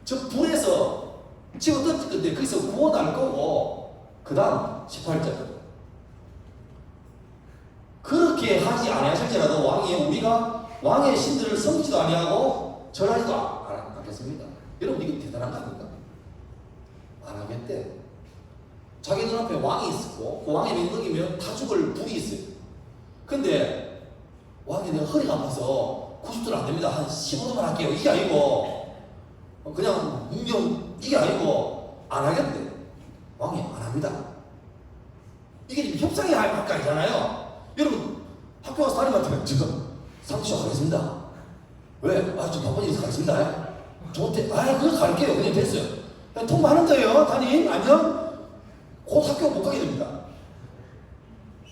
저 불에서 집어 던질 건데 거기서 구원할 거고 그 다음 18절 그렇게 하지 아니하실지라도 우리가 왕의 신들을 섬기지도 아니하고 절하지도 않겠습니다. 여러분 이게 대단한 거 아닙니까? 안 하겠대. 자기 눈앞에 왕이 있고 그 왕의 명령이면 다 죽을 불이 있어요. 근데 왕이 내가 허리가 아파서 90도는 안 됩니다. 한 15도만 할게요. 이게 아니고 그냥 문경 이게 아니고 안 하겠대. 왕이 안 합니다. 이게 지금 협상이 할 말까지잖아요. 여러분 학교 가서 담임한테 지금 상투쇼 가겠습니다. 왜? 좀 바쁜 일이 있어서 가겠습니다. 좋대. 그거 갈게요. 그냥 됐어요. 그냥 통보하는 거예요. 담임 아니면 곧 학교 못 가게 됩니다.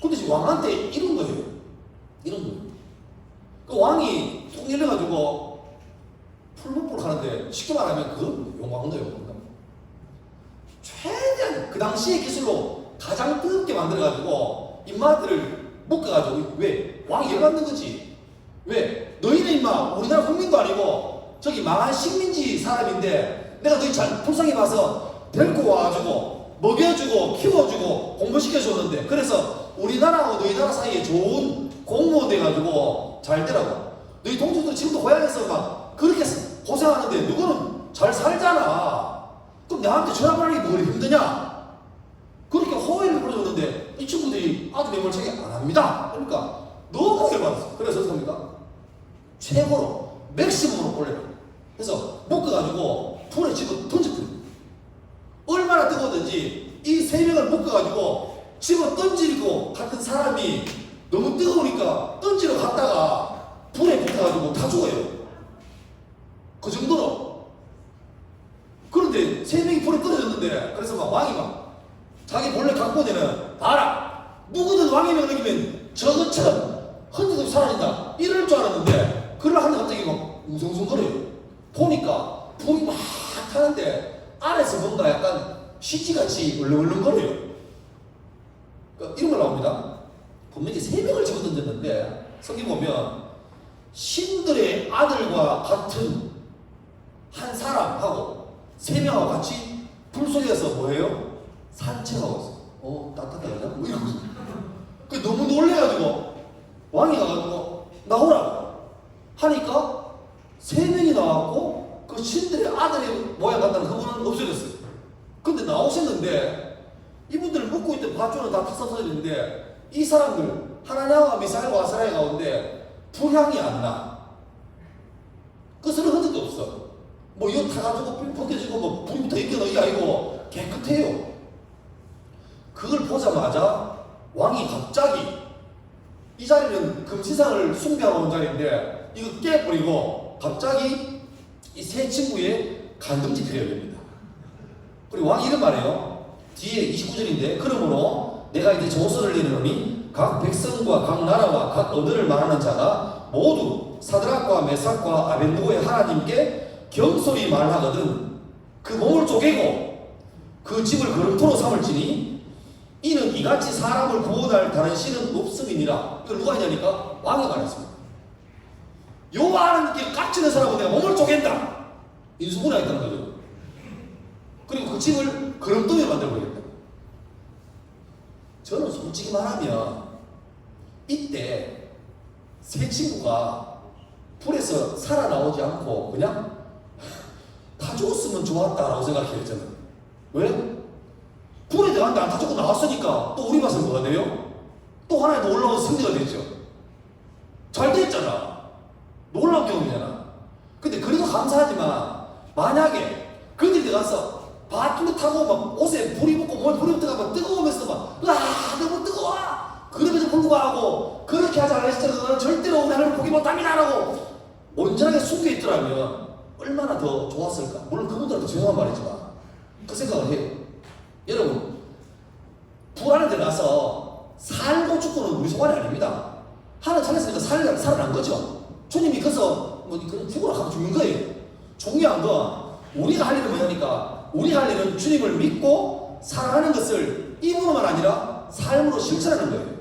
근데 지금 왕한테 이런 거예요. 이런 거예요. 그 왕이 통 열려가지고 풀무불 하는데 쉽게 말하면 그건 용광로예요. 최대한 그 당시의 기술로 가장 뜨겁게 만들어가지고 인마들을 묶어가지고 왜? 왕이 열받는 거지. 왜? 너희는 임마 우리나라 국민도 아니고 저기 망한 식민지 사람인데 내가 너희 잘 불쌍히 봐서 데리고 와가지고 먹여주고 키워주고 공부시켜줬는데 그래서 우리나라하고 너희 나라 사이에 좋은 공무원 돼가지고 잘 되라고. 너희 동족들 지금도 고향에서 막 그렇게 고생하는데 누구는 잘 살잖아. 그럼 나한테 전화를 하기 뭐가 힘드냐? 그렇게 호의를 불어줬는데 이 친구들이 아주 매몰차게 안 합니다. 그러니까 너무 열받았어. 그래서 어떻게 합니까? 최고로 맥시멈으로 올려요. 그래서 묶어가지고 불에 집어 던져버려요. 얼마나 뜨거웠든지 이 세 명을 묶어가지고 집어 던지고 같은 사람이 너무 뜨거우니까 던지러 갔다가 불에 붙어가지고 다 죽어요. 그 정도로. 그런데 세 명이 불에 떨어졌는데 그래서 막 왕이 막 자기 몰래 갖고 내는 봐라 누구든 왕의 명령이면 저것처럼 흔들고 사라진다 이럴 줄 알았는데 그걸 하는데 갑자기 막 웅성웅성거려요. 보니까 불이 막 타는데 안에서 뭔가 약간 시치같이 얼렁얼렁거려요. 그러니까 이런 걸 나옵니다. 분명히 세 명을 집어던졌는데 성경 보면 신들의 아들과 같은 한 사람하고 세 명하고 같이 불 속에서 뭐해요? 산책하고 있어. 따뜻하다 뭐 이러고 있어. 그 너무 놀래가지고 왕이 가가지고 나오라 하니까 세 명이 나왔고 그 신들의 아들의 모양 같다는 그분은 없어졌어요. 근데 나오셨는데 이분들을 묶고 있던 밧줄은 다 터졌는데 이 사람들 하나냐와 미사엘과 아스라엘 가운데 불향이 안 나. 끝으로 흔적도 없어. 뭐 이거 타가지고 벗겨지고 뭐 불이 붙어 있거나 이게 아니고 깨끗해요. 그걸 보자마자 왕이 갑자기 이 자리는 금시상을 숭배하러 온 자리인데 이거 깨버리고 갑자기 이 세 친구의 간등지 펴야 됩니다. 그리고 왕이 이런 말해요. 뒤에 29절인데 그러므로 내가 이제 조서를 내리노니 각 백성과 각 나라와 각 언어를 말하는 자가 모두 사드락과 메삭과 아벤누고의 하나님께 경솔히 말하거든 그 몸을 쪼개고 그 집을 거름토로 삼을지니 이는 이같이 사람을 구원할 다른 신은 없음이니라. 이걸 누가 했냐니까 왕이 말했습니다. 여호와 하나님께 깍지는 사람은 내가 몸을 쪼갠다. 인수분해가 있다는 거죠. 그리고 그 집을 거름돌이로 만들어버리겠다. 저는 솔직히 말하면 이때 세 친구가 불에서 살아나오지 않고 그냥 다 가져왔으면 좋았다라고 생각해요, 저는. 왜? 불에 들어갔는데 안 타주고 나왔으니까 또 우리 맛은 뭐가 돼요? 또 하나의 더 올라온 승리가 됐죠. 잘 됐잖아. 놀라운 경험이잖아. 근데 그래도 감사하지만 만약에 그들이 들어가서 바퀴를 타고 막 옷에 불이 붙고 몸에 불이 붙어가 막 뜨거우면서 막 너무 뜨거워! 그럼에도 불구하고 그렇게 하지 않으시더라도 절대로 우리 하나님을 포기 못합니다 라고 온전하게 숨겨 있더라면 얼마나 더 좋았을까. 물론 그분들한테 죄송한 말이지만 그 생각을 해요. 여러분, 불 안에 들어가서 살고 죽고는 우리 소관이 아닙니다. 하나님 살렸으니까 살아난 거죠. 주님이 그래서 뭐 죽으라 하면 죽는 거예요. 중요한 건 우리가 할 일은 뭐냐니까, 우리가 할 일은 주님을 믿고 사랑하는 것을 입으로만 아니라 삶으로 실천하는 거예요.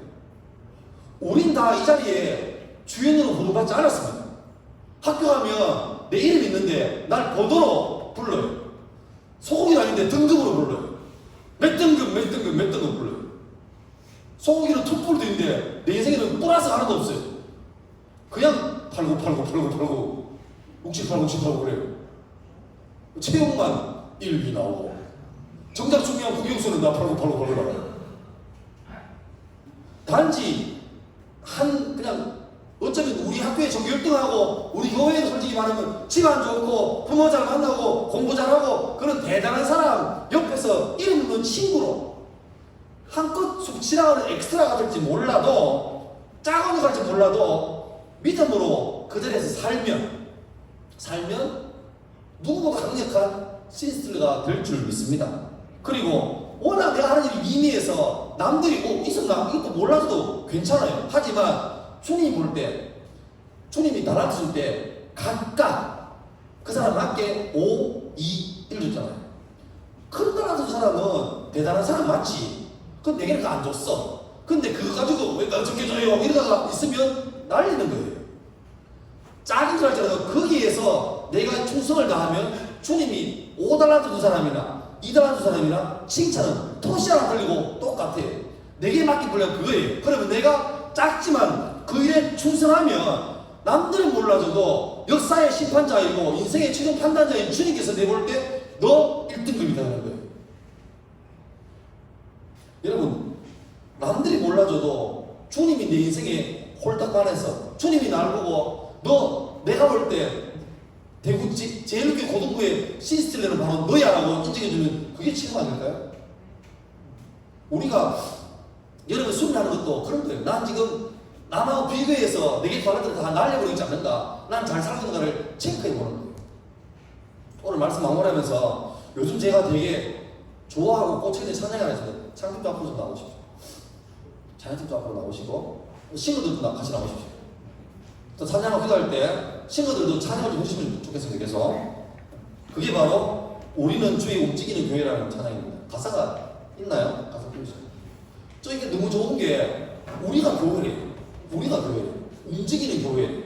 우린 다 이 자리에 주인으로 부름받지 않았습니다. 학교 가면 내 이름이 있는데 날 번호로 불러요. 소고기도 아닌데 등급으로 불러요. 몇 등급 불러요. 소고기는 투뿔도 있는데 내 인생에는 플러스 하나도 없어요. 그냥 팔고 68 그래요. 체육만 1, 2 나오고 정작 중요한 국영수는 나 팔고 나가요. 단지 그냥 어쩌면 우리 학교에 전교 1등하고 우리 교회에도 솔직히 말하면 집안 좋고 부모 잘 만나고 공부 잘하고 그런 대단한 사람 옆에서 이름 있는 친구로 한껏 쑥 지나가는 엑스트라가 될지 몰라도 작은 거 갈지 몰라도 믿음으로 그 자리에서 살면 누구보다 강력한 시스터가 될 줄 믿습니다. 그리고 워낙 내가 하는 일이 미미해서 남들이 있었나 이것도 몰라도 괜찮아요. 하지만 주님이 볼 때, 주님이 나라를 줄 때 각각 그 사람한테 5, 2, 1 줬잖아요. 큰 나라 준 사람은 대단한 사람 맞지. 근데 내게는 안 줬어. 근데 그거 가지고 왜 나 저렇게 줘요? 이러다가 있으면 날리는 거예요. 작은 줄 알잖아요. 거기에서 내가 충성을 다하면 주님이 5달란트 준 사람이나 2달란트 준 사람이나 칭찬은 토시랑 들리고 똑같아요. 내게 맡긴 분량 그거예요. 그러면 내가 작지만 그 일에 충성하면 남들은 몰라줘도 역사의 심판자이고 인생의 최종 판단자인 주님께서 내볼 때 너 1등급이다는 거예요. 여러분, 남들이 몰라줘도 주님이 내 인생에 홀딱 반해서 주님이 날 보고 내가 볼 때 대구 제일 높게 고등부의 시스템을 바로 너야 라고 인정해주면 그게 지금 아닐까요? 우리가 여러분 수련하는 것도 그런 거예요. 난 지금 남하고 비교해서 내게 관람들을 다 날려버리지 않는가, 난 잘 살고 있는가를 체크해보는 거예요. 오늘 말씀 마무리하면서 요즘 제가 되게 좋아하고 꽂히게 된 찬양이 하나 있어요. 찬양팀도 앞으로 좀 나오십시오. 찬양팀도 앞으로 나오시고 친구들도 같이 나오십시오. 또 찬양을 기도할 때 친구들도 찬양을 좀 해주시면 좋겠습니다. 그래서 그게 바로 우리는 주의 움직이는 교회라는 찬양입니다. 가사가 있나요? 가사 보여주세요. 저 이게 너무 좋은 게 우리가 교회래요. 움직이는 교회래요.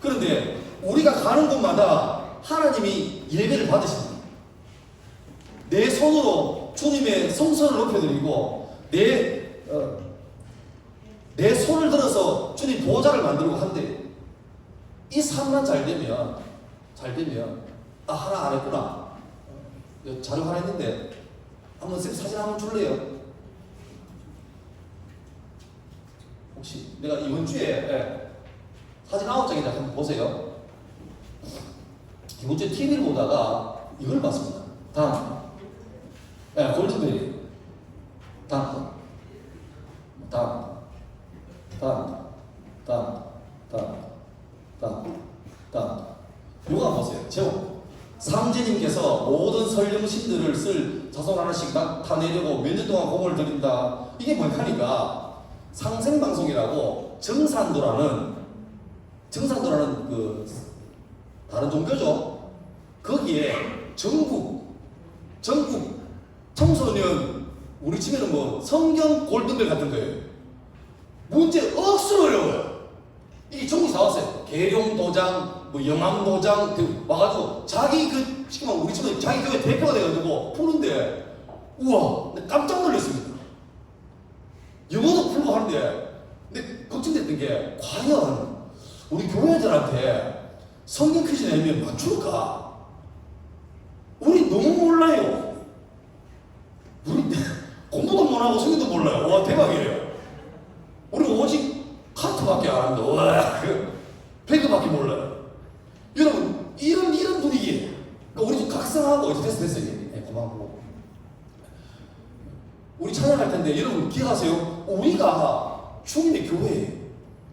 그런데 우리가 가는 곳마다 하나님이 예배를 받으십니다. 내 손으로 주님의 성선을 높여드리고 내 손을 들어서 주님 보좌를 만들고 한대. 이 삶만 잘 되면 하나 안 했구나. 자료 하나 있는데 한번 사진 한번 줄래요? 혹시 내가 이번 주에 사진 9장이나 한번 보세요. 이번 주에 TV를 보다가 이걸 봤습니다. 다음 골드베리. 다음 요거 한번 보세요. 제목. 삼재님께서 모든 설령신들을 쓸 자손 하나씩 나타내려고 몇 년 동안 공을 들인다. 이게 뭐냐니까 상생방송이라고 정산도라는 그 다른 종교죠. 거기에 전국 청소년 우리 집에는 뭐 성경 골든벨 같은 거예요. 문제 억수로 어려워요. 이게 종이 사왔어요. 계룡도장, 뭐 영암도장 와가지고 자기 지금 우리 집은 자기 교회 대표가 돼가지고 푸는데 우와 깜짝 놀랐습니다. 영어도 풀고 하는데 근데 걱정됐던 게 과연 우리 교회들한테 성경 퀴즈 내면 맞출까? 우리 너무 몰라요. 우리 공부도 못하고 성경도 몰라요. 와, 대박이에요. 우리 오직 카트밖에 안 합니다. 와, 배그밖에 몰라요. 여러분, 이런 분위기예요. 그러니까 우리 좀 각성하고 이제 됐어. 네, 고마워. 우리 찬양할 텐데 여러분 기억하세요? 우리가 주님의 교회예요.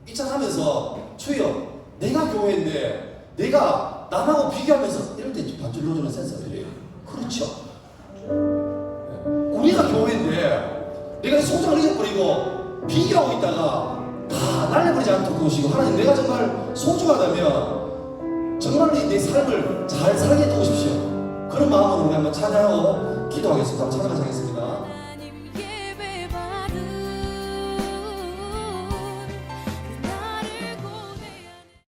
입장하면서 주여, 내가 교회인데 내가 남하고 비교하면서 이럴 때 반줄 넣어주는 센서가 필요해요. 그렇죠. 우리가 교회인데 내가 소장을 잊어버리고 비교하고 있다가 다 날려버리지 않도록 도우시고, 하나님 내가 정말 소중하다면 정말로 내 삶을 잘 살게 도우십시오. 그런 마음으로 우리 한번 찬양하고 기도하겠습니다. 한번 찬양하겠습니다.